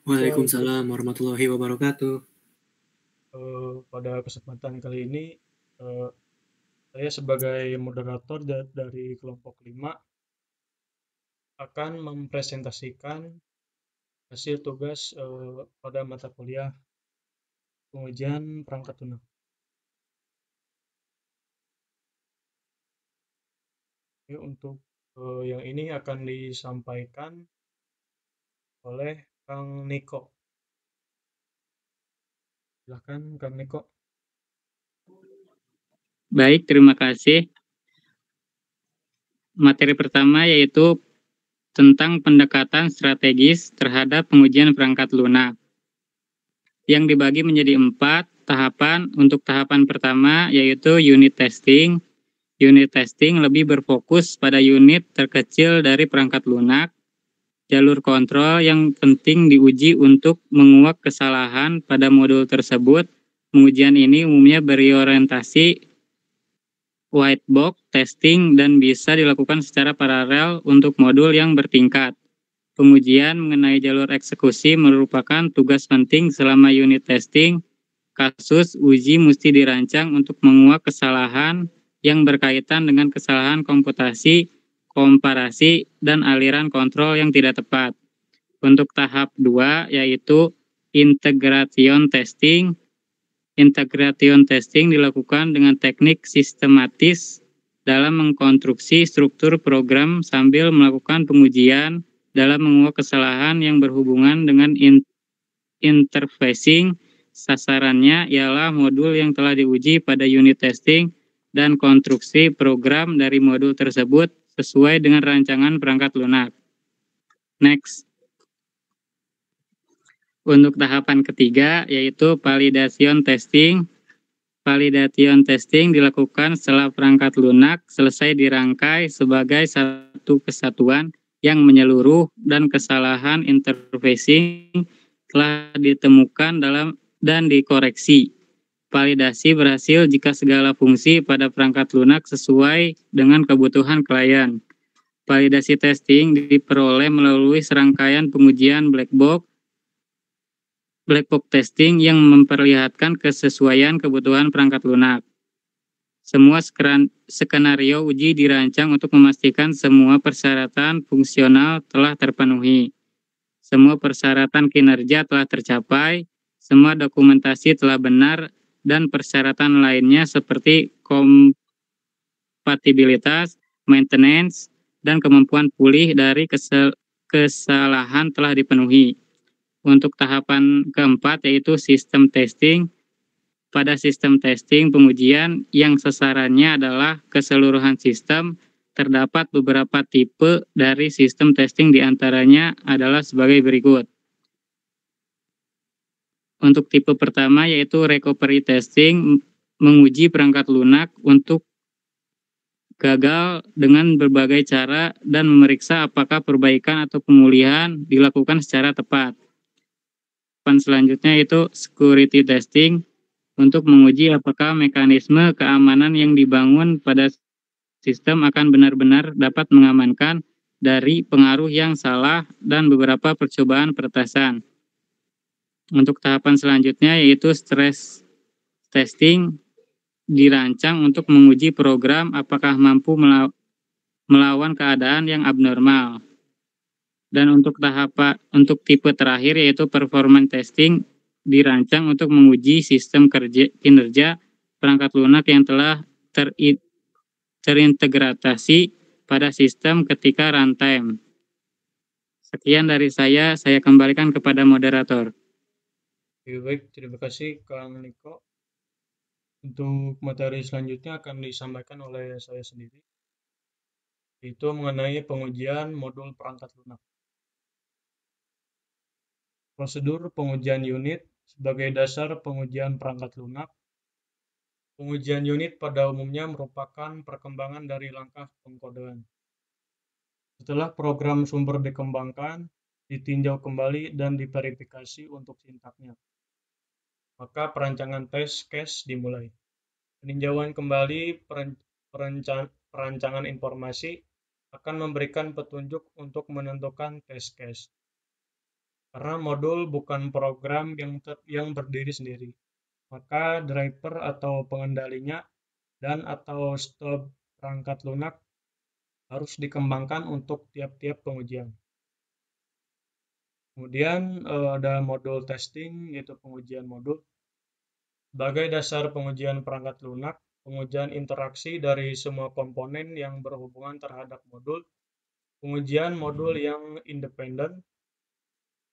Speaker 1: Waalaikumsalam warahmatullahi wabarakatuh.
Speaker 11: Pada kesempatan kali ini, saya sebagai moderator dari kelompok 5 akan mempresentasikan hasil tugas pada mata kuliah pengujian perangkat lunak. Oke, untuk yang ini akan disampaikan oleh Kang Niko. Silakan Kang Niko.
Speaker 9: Baik, terima kasih. Materi pertama yaitu tentang pendekatan strategis terhadap pengujian perangkat lunak, yang dibagi menjadi 4 tahapan. Untuk tahapan pertama yaitu unit testing. Unit testing lebih berfokus pada unit terkecil dari perangkat lunak. Jalur kontrol yang penting diuji untuk menguak kesalahan pada modul tersebut. Pengujian ini umumnya berorientasi white box testing dan bisa dilakukan secara paralel untuk modul yang bertingkat. Pengujian mengenai jalur eksekusi merupakan tugas penting selama unit testing. Kasus uji mesti dirancang untuk menguak kesalahan yang berkaitan dengan kesalahan komputasi, komparasi, dan aliran kontrol yang tidak tepat. Untuk tahap 2 yaitu integration testing. Integration testing dilakukan dengan teknik sistematis dalam mengkonstruksi struktur program sambil melakukan pengujian dalam menguak kesalahan yang berhubungan dengan interfacing. Sasarannya ialah modul yang telah diuji pada unit testing dan konstruksi program dari modul tersebut sesuai dengan rancangan perangkat lunak. Next. Untuk tahapan ketiga yaitu validation testing. Validation testing dilakukan setelah perangkat lunak selesai dirangkai sebagai satu kesatuan yang menyeluruh dan kesalahan interfacing telah ditemukan dan dikoreksi. Validasi berhasil jika segala fungsi pada perangkat lunak sesuai dengan kebutuhan klien. Validasi testing diperoleh melalui serangkaian pengujian black box testing yang memperlihatkan kesesuaian kebutuhan perangkat lunak. Semua skenario uji dirancang untuk memastikan semua persyaratan fungsional telah terpenuhi. Semua persyaratan kinerja telah tercapai, semua dokumentasi telah benar, dan persyaratan lainnya seperti kompatibilitas, maintenance, dan kemampuan pulih dari kesalahan telah dipenuhi. Untuk tahapan keempat yaitu sistem testing. Pada sistem testing pengujian yang sasarannya adalah keseluruhan sistem, terdapat beberapa tipe dari sistem testing, diantaranya adalah sebagai berikut. Untuk tipe pertama yaitu recovery testing, menguji perangkat lunak untuk gagal dengan berbagai cara dan memeriksa apakah perbaikan atau pemulihan dilakukan secara tepat. Selanjutnya yaitu security testing, untuk menguji apakah mekanisme keamanan yang dibangun pada
Speaker 12: sistem akan benar-benar dapat mengamankan dari pengaruh yang salah dan beberapa percobaan peretasan. Untuk tahapan selanjutnya yaitu stress testing dirancang untuk menguji program apakah mampu melawan keadaan yang abnormal. Dan untuk tipe terakhir yaitu performance testing dirancang untuk menguji sistem kinerja perangkat lunak yang telah terintegrasi pada sistem ketika runtime. Sekian dari saya kembalikan kepada moderator.
Speaker 11: Baik, terima kasih Kang Niko. Untuk materi selanjutnya akan disampaikan oleh saya sendiri, yaitu mengenai pengujian modul perangkat lunak. Prosedur pengujian unit sebagai dasar pengujian perangkat lunak. Pengujian unit pada umumnya merupakan perkembangan dari langkah pengkodean. Setelah program sumber dikembangkan, ditinjau kembali dan diverifikasi untuk sintaknya, maka perancangan test case dimulai. Peninjauan kembali perancangan informasi akan memberikan petunjuk untuk menentukan test case. Karena modul bukan program yang berdiri sendiri, maka driver atau pengendalinya dan atau stub perangkat lunak harus dikembangkan untuk tiap-tiap pengujian. Kemudian ada modul testing, yaitu pengujian modul. Sebagai dasar pengujian perangkat lunak, pengujian interaksi dari semua komponen yang berhubungan terhadap modul, pengujian modul yang independen,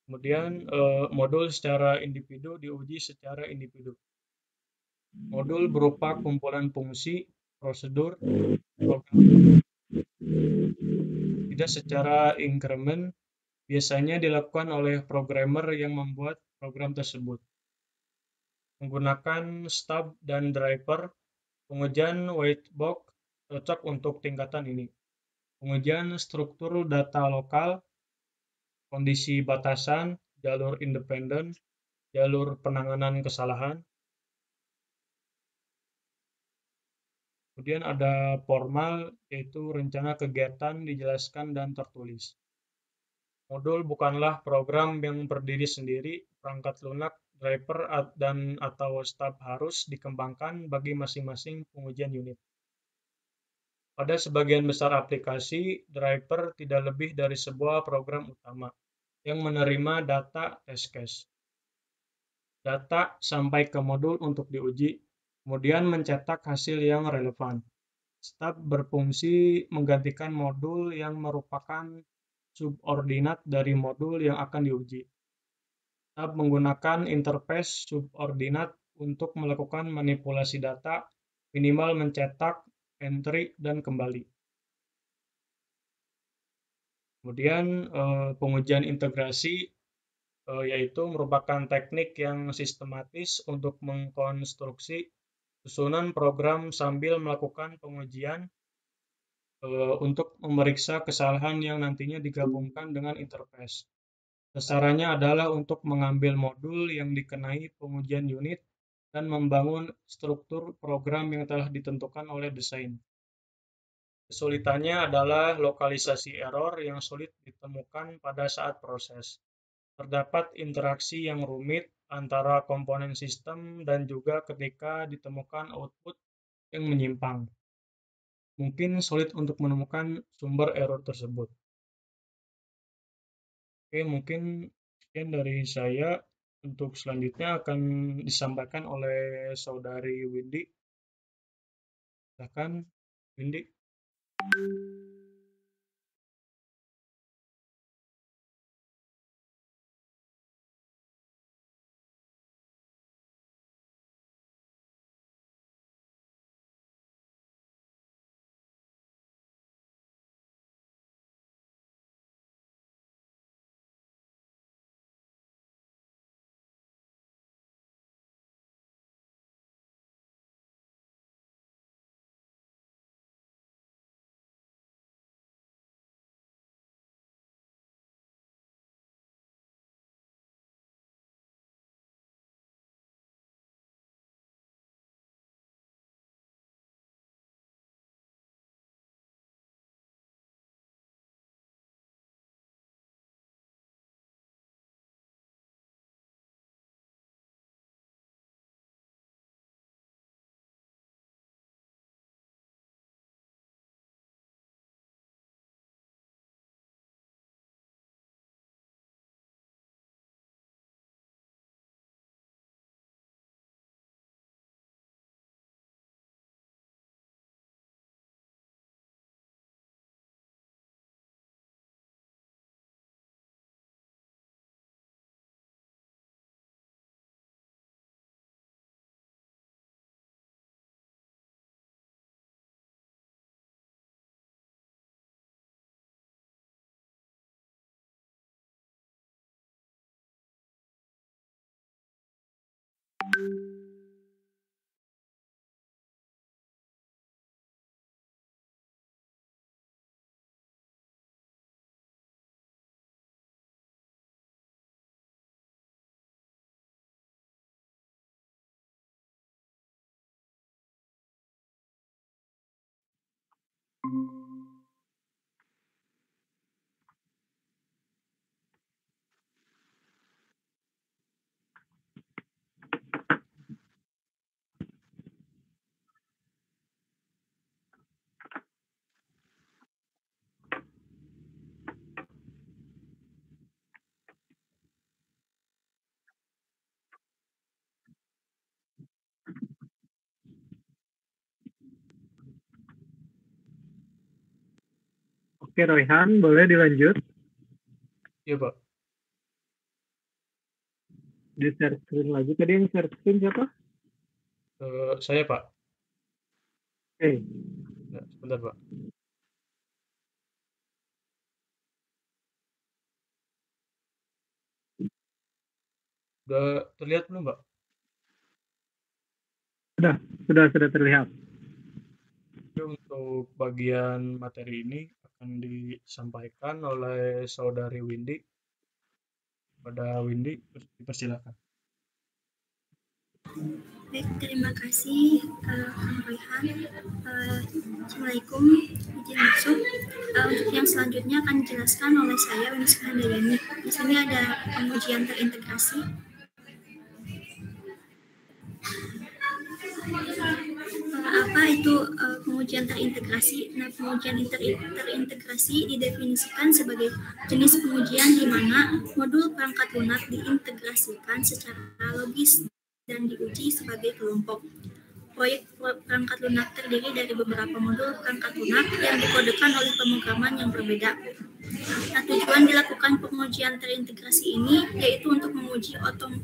Speaker 11: kemudian modul secara individu diuji secara individu. Modul berupa kumpulan fungsi, prosedur, program, tidak secara increment, biasanya dilakukan oleh programmer yang membuat program tersebut. Menggunakan stub dan driver, pengujian white box cocok untuk tingkatan ini. Pengujian struktur data lokal, kondisi batasan, jalur independen, jalur penanganan kesalahan. Kemudian ada formal, yaitu rencana kegiatan dijelaskan dan tertulis. Modul bukanlah program yang berdiri sendiri, perangkat lunak, driver, dan atau stub harus dikembangkan bagi masing-masing pengujian unit. Pada sebagian besar aplikasi, driver tidak lebih dari sebuah program utama yang menerima data test case. Data sampai ke modul untuk diuji, kemudian mencetak hasil yang relevan. Stub berfungsi menggantikan modul yang merupakan subordinat dari modul yang akan diuji. Stub menggunakan interface subordinat untuk melakukan manipulasi data, minimal mencetak, entry, dan kembali. Kemudian pengujian integrasi yaitu merupakan teknik yang sistematis untuk mengkonstruksi susunan program sambil melakukan pengujian untuk memeriksa kesalahan yang nantinya digabungkan dengan interface. Sasarannya adalah untuk mengambil modul yang dikenai pengujian unit dan membangun struktur program yang telah ditentukan oleh desain. Kesulitannya adalah lokalisasi error yang sulit ditemukan pada saat proses. Terdapat interaksi yang rumit antara komponen sistem dan juga ketika ditemukan output yang menyimpang. Mungkin sulit untuk menemukan sumber error tersebut. Oke, mungkin sekian dari saya. Untuk selanjutnya akan disampaikan oleh Saudari Windy. Silakan, Windy.
Speaker 2: Oke, Royhan, boleh dilanjut?
Speaker 11: Iya, Pak.
Speaker 2: Di share screen lagi. Tadi yang share screen siapa?
Speaker 11: Saya, Pak.
Speaker 2: Oke.
Speaker 11: Ya, sebentar, Pak. Udah terlihat belum, Pak?
Speaker 2: Sudah terlihat.
Speaker 11: Oke, untuk bagian materi ini akan disampaikan oleh Saudari Windy. Pada Windy, dipersilakan.
Speaker 13: Baik, terima kasih Kang Royhan. Assalamualaikum, izin masuk. Untuk yang selanjutnya akan dijelaskan oleh saya, Windy Handayani. Di sini ada pengujian terintegrasi. Apa itu pengujian terintegrasi? Nah, pengujian terintegrasi didefinisikan sebagai jenis pengujian di mana modul perangkat lunak diintegrasikan secara logis dan diuji sebagai kelompok. Proyek perangkat lunak terdiri dari beberapa modul perangkat lunak yang dikodekan oleh pemrograman yang berbeda. Nah, tujuan dilakukan pengujian terintegrasi ini yaitu untuk menguji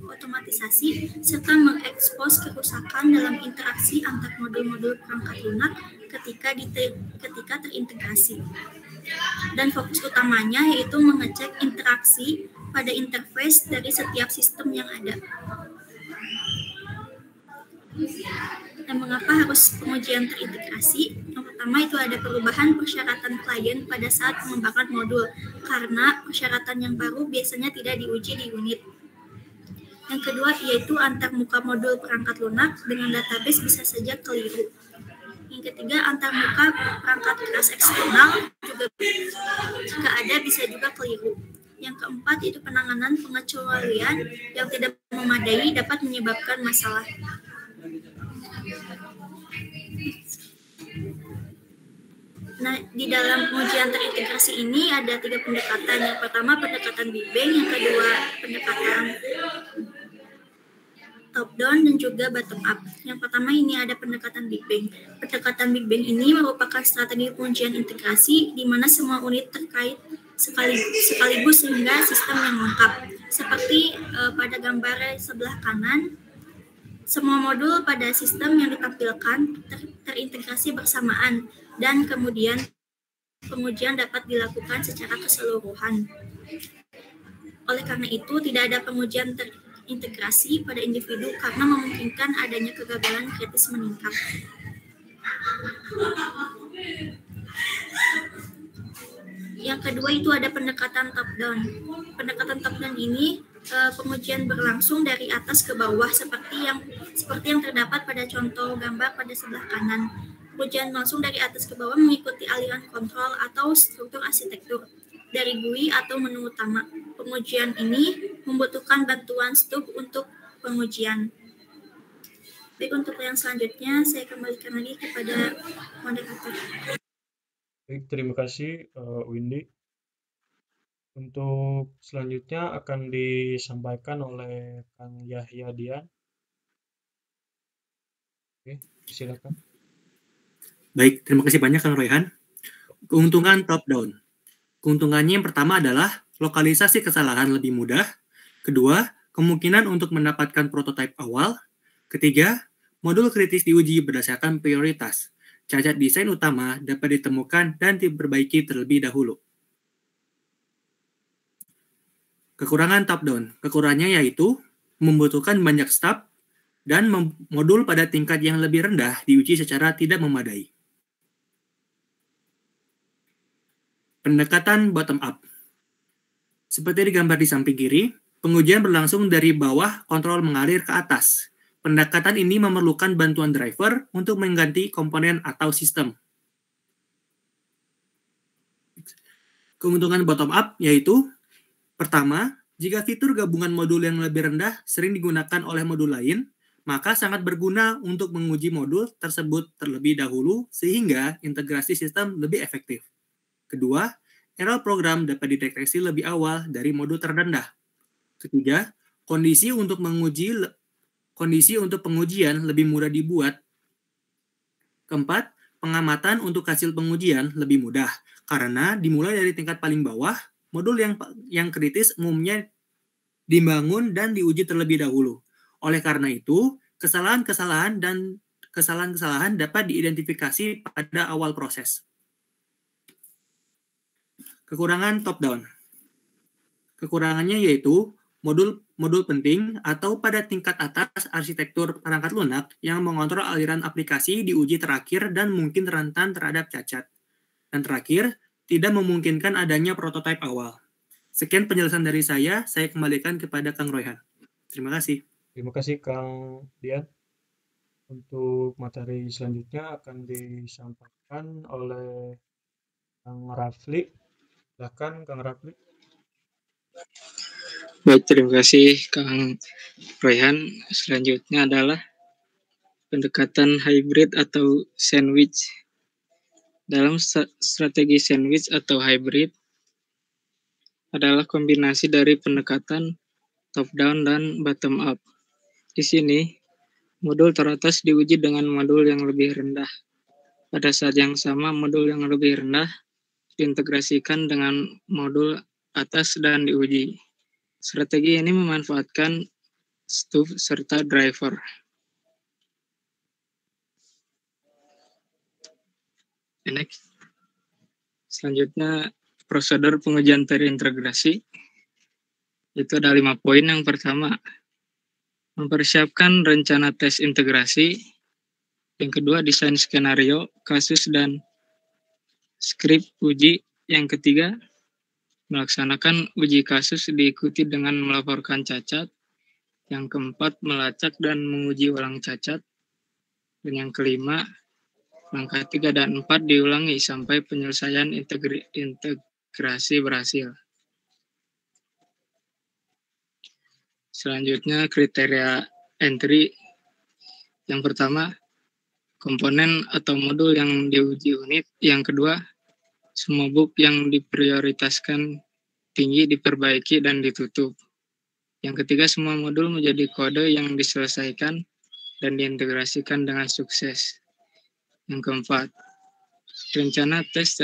Speaker 13: otomatisasi serta mengekspos kerusakan dalam interaksi antar modul-modul perangkat lunak ketika terintegrasi. Dan fokus utamanya yaitu mengecek interaksi pada interface dari setiap sistem yang ada. Dan mengapa harus pengujian terintegrasi? Yang pertama itu ada perubahan persyaratan klien pada saat mengembangkan modul, karena persyaratan yang baru biasanya tidak diuji di unit. Yang kedua yaitu antar muka modul perangkat lunak dengan database bisa saja keliru. Yang ketiga, antar muka perangkat keras eksternal juga jika ada bisa juga keliru. Yang keempat itu penanganan pengecualian yang tidak memadai dapat menyebabkan masalah. Nah, di dalam pengujian terintegrasi ini ada 3 pendekatan. Yang pertama pendekatan Big Bang, yang kedua pendekatan top down dan juga bottom up. Yang pertama ini ada pendekatan Big Bang. Pendekatan Big Bang ini merupakan strategi pengujian integrasi di mana semua unit terkait sekaligus sehingga sistem yang lengkap. Seperti pada gambar sebelah kanan, semua modul pada sistem yang ditampilkan terintegrasi bersamaan dan kemudian pengujian dapat dilakukan secara keseluruhan. Oleh karena itu, tidak ada pengujian terintegrasi pada individu karena memungkinkan adanya kegagalan kritis meningkat. Yang kedua itu ada pendekatan top down. Pendekatan top down ini pengujian berlangsung dari atas ke bawah seperti yang terdapat pada contoh gambar pada sebelah kanan. Pengujian langsung dari atas ke bawah mengikuti aliran kontrol atau struktur arsitektur dari GUI atau menu utama. Pengujian ini membutuhkan bantuan stub untuk pengujian. Baik, untuk yang selanjutnya saya kembalikan lagi kepada moderator.
Speaker 11: Baik, terima kasih Windy. Untuk selanjutnya akan disampaikan oleh Kang Yahya Dian. Oke, silakan.
Speaker 5: Baik, terima kasih banyak Kang Royhan. Keuntungan top down. Keuntungannya yang pertama adalah lokalisasi kesalahan lebih mudah. Kedua, kemungkinan untuk mendapatkan prototipe awal. Ketiga, modul kritis diuji berdasarkan prioritas. Cacat desain utama dapat ditemukan dan diperbaiki terlebih dahulu. Kekurangan top down. Kekurangannya yaitu membutuhkan banyak staf dan modul pada tingkat yang lebih rendah diuji secara tidak memadai. Pendekatan bottom up. Seperti digambar di samping kiri, pengujian berlangsung dari bawah kontrol mengalir ke atas. Pendekatan ini memerlukan bantuan driver untuk mengganti komponen atau sistem. Keuntungan bottom up yaitu pertama, jika fitur gabungan modul yang lebih rendah sering digunakan oleh modul lain, maka sangat berguna untuk menguji modul tersebut terlebih dahulu sehingga integrasi sistem lebih efektif. Kedua, error program dapat dideteksi lebih awal dari modul terrendah. Ketiga, kondisi untuk pengujian lebih mudah dibuat. Keempat, pengamatan untuk hasil pengujian lebih mudah Karena dimulai dari tingkat paling bawah, modul yang kritis umumnya dibangun dan diuji terlebih dahulu. Oleh karena itu, kesalahan-kesalahan dapat diidentifikasi pada awal proses. Kekurangan top-down. Kekurangannya yaitu modul penting atau pada tingkat atas arsitektur perangkat lunak yang mengontrol aliran aplikasi diuji terakhir dan mungkin rentan terhadap cacat. Dan terakhir, tidak memungkinkan adanya prototipe awal. Sekian penjelasan dari saya kembalikan kepada Kang Royhan. Terima kasih.
Speaker 11: Terima kasih Kang Dian. Untuk materi selanjutnya akan disampaikan oleh Kang Rafli. Silakan Kang Rafli.
Speaker 12: Baik, terima kasih Kang Royhan. Selanjutnya adalah pendekatan hybrid atau sandwich. Dalam strategi sandwich atau hybrid adalah kombinasi dari pendekatan top down dan bottom up. Di sini, modul teratas diuji dengan modul yang lebih rendah. Pada saat yang sama, modul yang lebih rendah diintegrasikan dengan modul atas dan diuji. Strategi ini memanfaatkan stub serta driver. Next. Selanjutnya, prosedur pengujian terintegrasi. Itu ada 5 poin. Yang pertama, mempersiapkan rencana tes integrasi. Yang kedua, desain skenario, kasus, dan skrip uji. Yang ketiga, melaksanakan uji kasus diikuti dengan melaporkan cacat. Yang keempat, melacak dan menguji ulang cacat. Dan yang kelima, langkah 3 dan 4 diulangi sampai penyelesaian integrasi berhasil. Selanjutnya, kriteria entry. Yang pertama, komponen atau modul yang diuji unit. Yang kedua, semua bug yang diprioritaskan tinggi diperbaiki dan ditutup. Yang ketiga, semua modul menjadi kode yang diselesaikan dan diintegrasikan dengan sukses. Yang keempat, rencana tes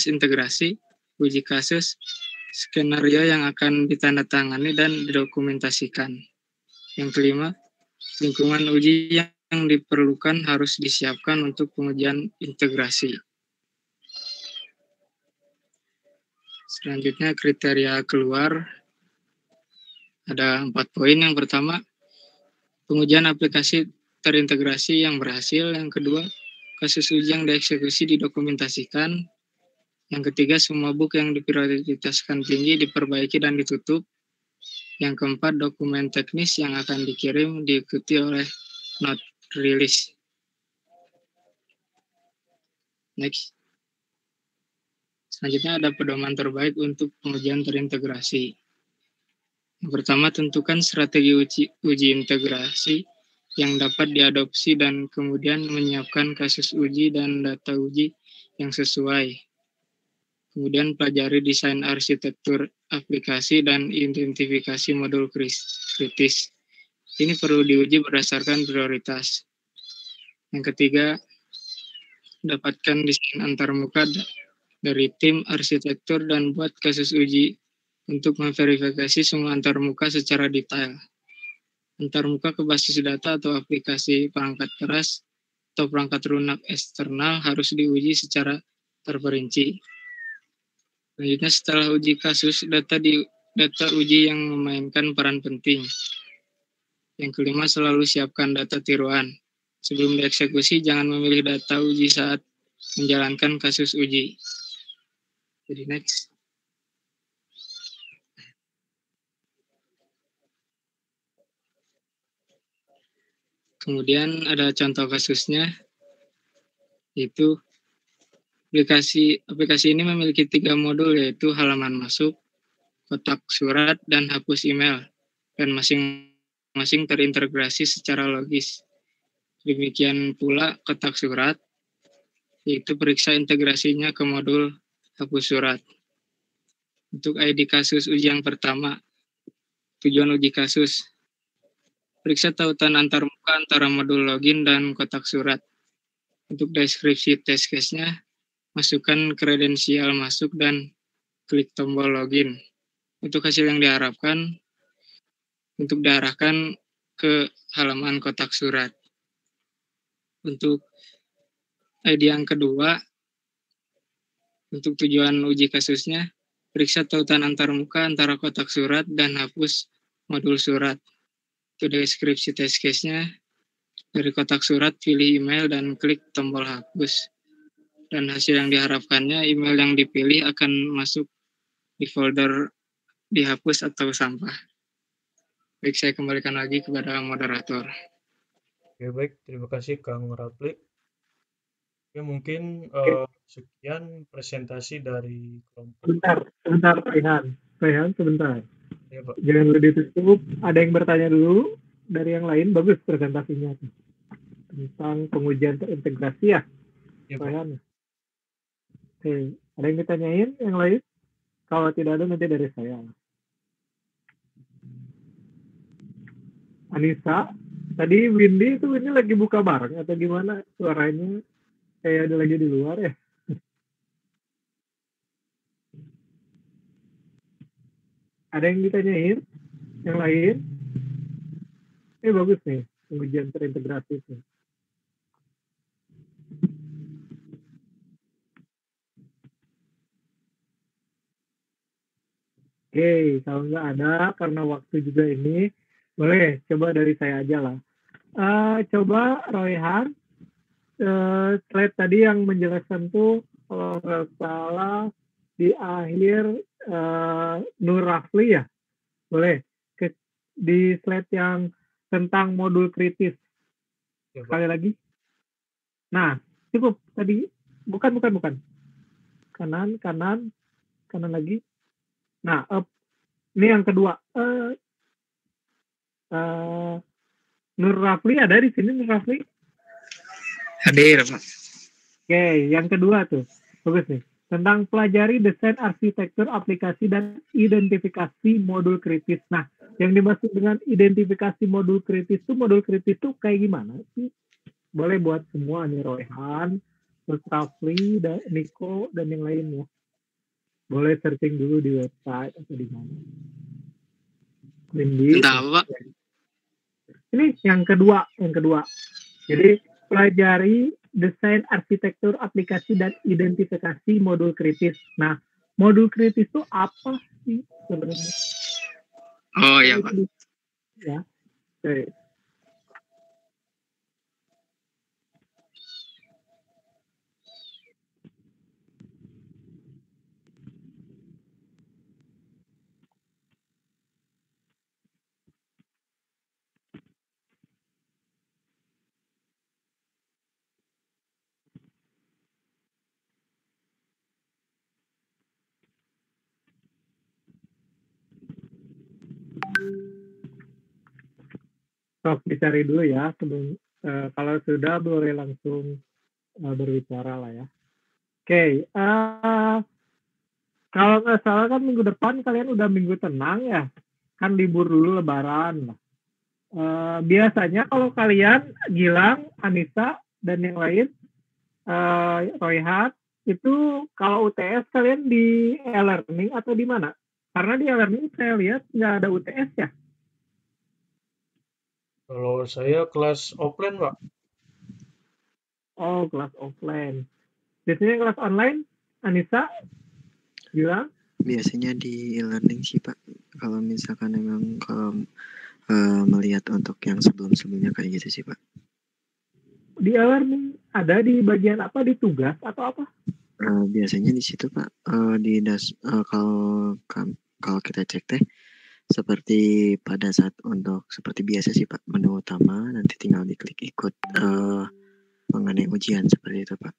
Speaker 12: integrasi, uji kasus, skenario yang akan ditandatangani dan didokumentasikan. Yang kelima, lingkungan uji yang diperlukan harus disiapkan untuk pengujian integrasi. Selanjutnya, kriteria keluar. Ada 4 poin. Yang pertama, pengujian aplikasi terintegrasi yang berhasil. Yang kedua, kasus uji yang dieksekusi didokumentasikan. Yang ketiga, semua bug yang diprioritaskan tinggi diperbaiki dan ditutup. Yang keempat, dokumen teknis yang akan dikirim diikuti oleh note release. Next. Selanjutnya ada pedoman terbaik untuk pengujian terintegrasi. Yang pertama, tentukan strategi uji integrasi yang dapat diadopsi dan kemudian menyiapkan kasus uji dan data uji yang sesuai. Kemudian pelajari desain arsitektur aplikasi dan identifikasi modul kritis. Ini perlu diuji berdasarkan prioritas. Yang ketiga, dapatkan desain antarmuka dari tim arsitektur dan buat kasus uji untuk memverifikasi semua antarmuka secara detail. Antarmuka ke basis data atau aplikasi perangkat keras atau perangkat lunak eksternal harus diuji secara terperinci. Selanjutnya, setelah uji kasus, data uji yang memainkan peran penting. Yang kelima, selalu siapkan data tiruan. Sebelum dieksekusi, jangan memilih data uji saat menjalankan kasus uji. Jadi next. Kemudian ada contoh kasusnya, yaitu aplikasi ini memiliki 3 modul, yaitu halaman masuk, kotak surat, dan hapus email, dan masing-masing terintegrasi secara logis. Demikian pula kotak surat, yaitu periksa integrasinya ke modul hapus surat. Untuk ID kasus uji yang pertama, tujuan uji kasus. Periksa tautan antarmuka antara modul login dan kotak surat. Untuk deskripsi test case-nya, masukkan kredensial masuk dan klik tombol login. Untuk hasil yang diharapkan, untuk diarahkan ke halaman kotak surat. Untuk ID yang kedua, untuk tujuan uji kasusnya, periksa tautan antarmuka antara kotak surat dan hapus modul surat. Itu deskripsi test case-nya. Dari kotak surat, pilih email dan klik tombol hapus. Dan hasil yang diharapkannya, email yang dipilih akan masuk di folder dihapus atau sampah. Baik, saya kembalikan lagi kepada moderator.
Speaker 11: Oke, baik. Terima kasih Kang Rapli. Oke, mungkin sekian presentasi dari kelompok.
Speaker 2: Sebentar, Rehan, sebentar.
Speaker 11: Ya, Pak.
Speaker 2: Jangan dulu ditutup. Ada yang bertanya dulu dari yang lain. Bagus presentasinya tentang pengujian terintegrasi ya, Rehan. Oke, ada yang ditanyain yang lain? Kalau tidak ada nanti dari saya. Anissa, tadi Windy lagi buka bareng atau gimana? Suaranya kayak ada lagi di luar ya? Ada yang ditanyain? Yang lain? Ini bagus nih, pengujian terintegrasi itu. Oke, kalau nggak ada, karena waktu juga ini, boleh coba dari saya aja lah. Coba Royhan, slide tadi yang menjelaskan tuh, kalau nggak salah, di akhir Nur Rafli ya, boleh. Di slide yang tentang modul kritis. Sekali lagi. Nah, cukup tadi. Bukan. Kanan lagi. Nah, ini yang kedua. Nur Rafli ada di sini, Nur Rafli?
Speaker 12: Hadir, Pak.
Speaker 2: Oke, yang kedua tuh. Bagus nih. Tentang pelajari desain arsitektur aplikasi dan identifikasi modul kritis. Nah, yang dimaksud dengan identifikasi modul kritis tuh kayak gimana sih? Boleh buat semua nih, Royhan, Nur Rafli, dan Niko, dan yang lainnya. Boleh searching dulu di website atau di mana.
Speaker 12: Entah apa, Pak.
Speaker 2: Ini yang kedua. Jadi pelajari desain arsitektur aplikasi dan identifikasi modul kritis. Nah, modul kritis itu apa sih sebenarnya?
Speaker 12: Oh iya, Pak.
Speaker 2: Ya. Oke. Sok dicari dulu ya sebelum kalau sudah boleh langsung berbicara lah ya. Oke, kalau nggak salah kan minggu depan kalian udah minggu tenang ya, kan libur dulu Lebaran. Biasanya kalau kalian Gilang, Anissa dan yang lain, Royhat itu kalau UTS kalian di e-learning atau di mana? Karena di e-learning saya lihat nggak ada UTS ya.
Speaker 11: Kalau saya kelas offline, Pak.
Speaker 2: Oh, kelas offline. Biasanya kelas online, Anissa, Gilang?
Speaker 3: Biasanya di e-learning sih, Pak. Kalau misalkan memang melihat untuk yang sebelum-sebelumnya kayak gitu sih, Pak.
Speaker 2: Di e-learning ada di bagian apa? Di tugas atau apa?
Speaker 3: Biasanya di situ, Pak. Kalau kita cek teh seperti pada saat untuk seperti biasa sih, Pak, menu utama nanti tinggal diklik ikut mengenai ujian seperti itu, Pak.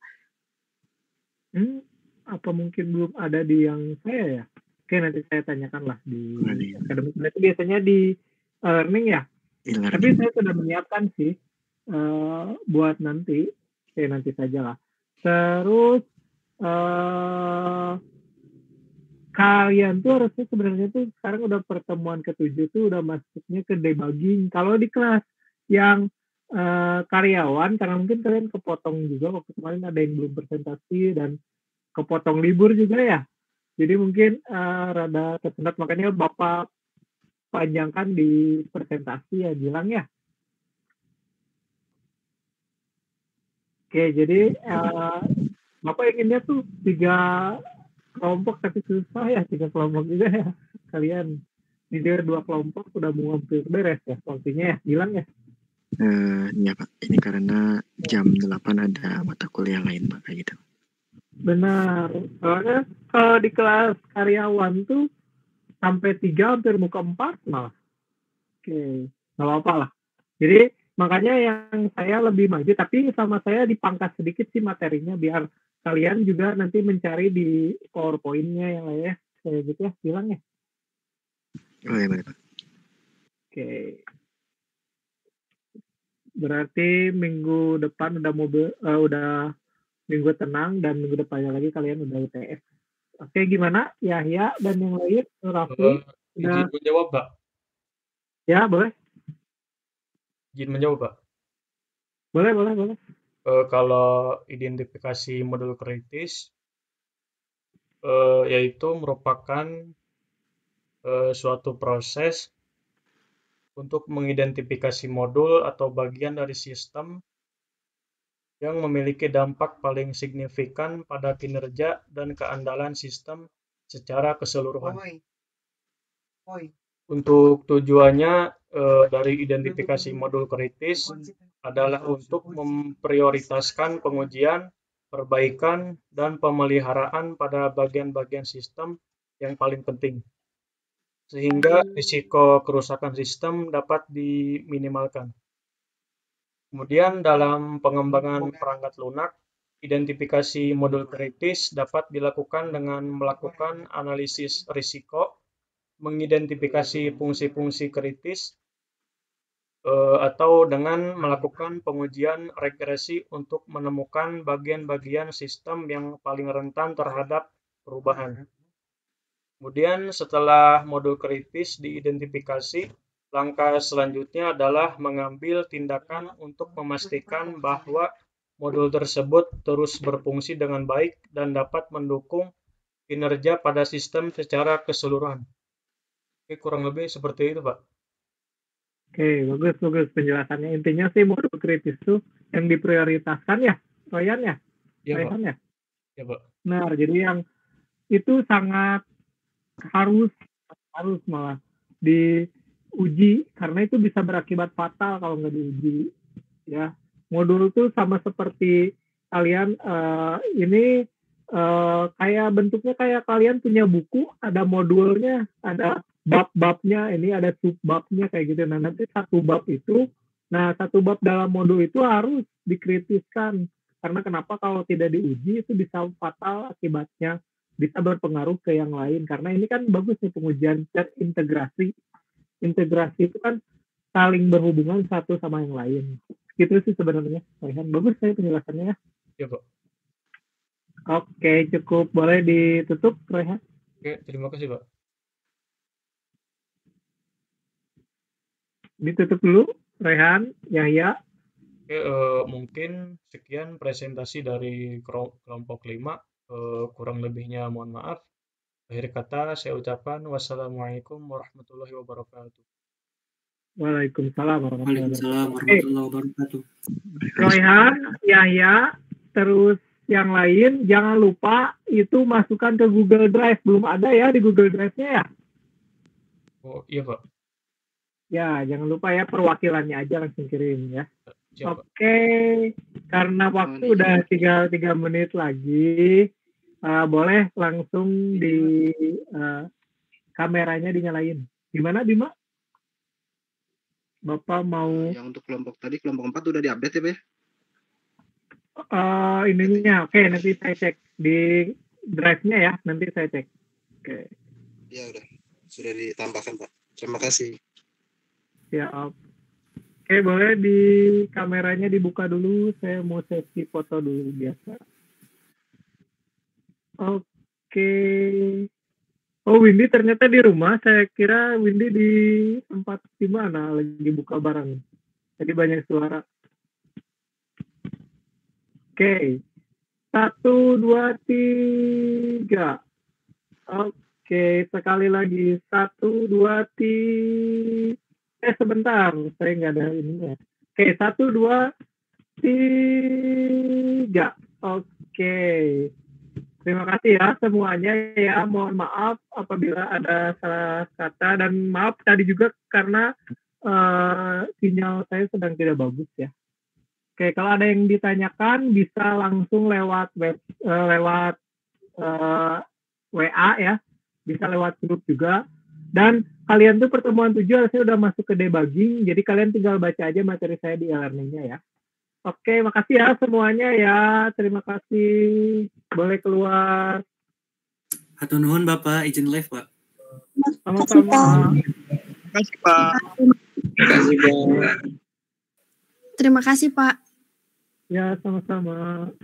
Speaker 2: Apa mungkin belum ada di yang saya ya? Oke, nanti saya tanyakan lah di akademik. Itu biasanya di learning ya. Tapi saya sudah menyiapkan sih buat nanti. Oke, nanti saja lah. Terus kalian tuh harusnya sebenarnya tuh sekarang udah pertemuan ke-7 tuh udah masuknya ke debugging. Kalau di kelas yang karyawan, karena mungkin kalian kepotong juga waktu kemarin ada yang belum presentasi dan kepotong libur juga ya. Jadi mungkin rada tersendat, makanya Bapak panjangkan di presentasi ya, Gilang ya. Oke, jadi Bapak inginnya tuh 3 kelompok, tapi susah ya 3 kelompok juga ya. Kalian jadi 2 kelompok udah mau hampir beres ya waktunya ya, Gilang ya.
Speaker 3: Ya Pak, ini karena jam 8 ada mata kuliah lain Pak, kayak gitu.
Speaker 2: Benar, soalnya kalau di kelas karyawan tuh sampai 3 hampir muka 4 malah. Oke, nggak apa-apa lah. Jadi makanya yang saya lebih maju, tapi sama saya dipangkas sedikit sih materinya, biar kalian juga nanti mencari di PowerPoint-nya yang lain ya. Kayak gitu ya, bilang ya.
Speaker 3: Oh ya, Pak.
Speaker 2: Oke. Berarti minggu depan udah minggu tenang, dan minggu depannya lagi kalian udah UTS. Oke, gimana Yahya dan yang lain? Rafli
Speaker 11: izin menjawab Pak.
Speaker 2: Ya, boleh.
Speaker 11: Izin menjawab Pak.
Speaker 2: Boleh.
Speaker 11: Kalau identifikasi modul kritis yaitu merupakan suatu proses untuk mengidentifikasi modul atau bagian dari sistem yang memiliki dampak paling signifikan pada kinerja dan keandalan sistem secara keseluruhan. Untuk tujuannya dari identifikasi modul kritis adalah untuk memprioritaskan pengujian, perbaikan, dan pemeliharaan pada bagian-bagian sistem yang paling penting, sehingga risiko kerusakan sistem dapat diminimalkan. Kemudian dalam pengembangan perangkat lunak, identifikasi modul kritis dapat dilakukan dengan melakukan analisis risiko, mengidentifikasi fungsi-fungsi kritis, atau dengan melakukan pengujian regresi untuk menemukan bagian-bagian sistem yang paling rentan terhadap perubahan. Kemudian setelah modul kritis diidentifikasi, langkah selanjutnya adalah mengambil tindakan untuk memastikan bahwa modul tersebut terus berfungsi dengan baik dan dapat mendukung kinerja pada sistem secara keseluruhan. Oke, kurang lebih seperti itu, Pak.
Speaker 2: Oke, bagus penjelasannya. Intinya sih modul kritis itu yang diprioritaskan ya, Royan ya?
Speaker 11: Iya, Pak.
Speaker 2: Ya?
Speaker 11: Iya, Pak.
Speaker 2: Nah, jadi yang itu sangat harus malah diuji, karena itu bisa berakibat fatal kalau nggak diuji. Ya, modul itu sama seperti kalian ini kayak bentuknya kayak kalian punya buku, ada modulnya, ada bab-babnya, ini ada subbabnya kayak gitu. Nah, nanti satu bab dalam modul itu harus dikritiskan. Karena kenapa kalau tidak diuji itu bisa fatal akibatnya, bisa berpengaruh ke yang lain. Karena ini kan bagus nih pengujian terintegrasi. Integrasi itu kan saling berhubungan satu sama yang lain. Gitu sih sebenarnya. Bagus saya penjelasannya ya.
Speaker 11: Iya, Pak.
Speaker 2: Oke, cukup. Boleh ditutup, Rehan?
Speaker 11: Oke, terima kasih, Pak.
Speaker 2: Ditutup dulu, Rehan, Yahya.
Speaker 11: Oke, mungkin sekian presentasi dari kelompok 5. Kurang lebihnya mohon maaf. Akhir kata saya ucapkan wassalamualaikum warahmatullahi wabarakatuh.
Speaker 2: Waalaikumsalam
Speaker 5: warahmatullahi wabarakatuh.
Speaker 2: Rehan, Yahya, terus yang lain jangan lupa itu masukkan ke Google Drive. Belum ada ya di Google Drive-nya ya?
Speaker 11: Oh iya, Pak.
Speaker 2: Ya, jangan lupa ya, perwakilannya aja langsung kirim ya.
Speaker 11: Siap,
Speaker 2: Oke, karena waktu udah tinggal 3 menit lagi, boleh langsung di kameranya dinyalain. Gimana, Bima? Bapak mau...
Speaker 6: Yang untuk kelompok 4 udah diupdate ya, Pak ya?
Speaker 2: Ininya, oke, nanti saya cek di drive-nya ya, nanti saya cek. Oke.
Speaker 6: Ya udah, sudah ditambahkan Pak. Terima kasih.
Speaker 2: Ya, oke, boleh di kameranya dibuka dulu, saya mau sesi foto dulu biasa. Oke. Oh, Windy ternyata di rumah, saya kira Windy di tempat di mana lagi buka barang. Jadi banyak suara. Oke. 1, 2, 3. Oke, sekali lagi. 1, 2, 3. Sebentar, saya nggak ada ininya. Oke, 1, 2, 3. Oke. Terima kasih ya semuanya ya. Mohon maaf apabila ada salah kata dan maaf tadi juga karena sinyal saya sedang tidak bagus ya. Oke, kalau ada yang ditanyakan bisa langsung lewat WA ya. Bisa lewat grup juga. Dan kalian tuh pertemuan 7 saya udah masuk ke debugging, jadi kalian tinggal baca aja materi saya di e-learning-nya ya. Oke, makasih ya semuanya ya. Terima kasih. Boleh keluar.
Speaker 5: Hatur nuhun Bapak, izin live Pak.
Speaker 2: Sama-sama.
Speaker 6: Terima kasih Pak.
Speaker 12: Terima kasih, Pak.
Speaker 8: Terima kasih, Pak.
Speaker 2: Ya, sama-sama.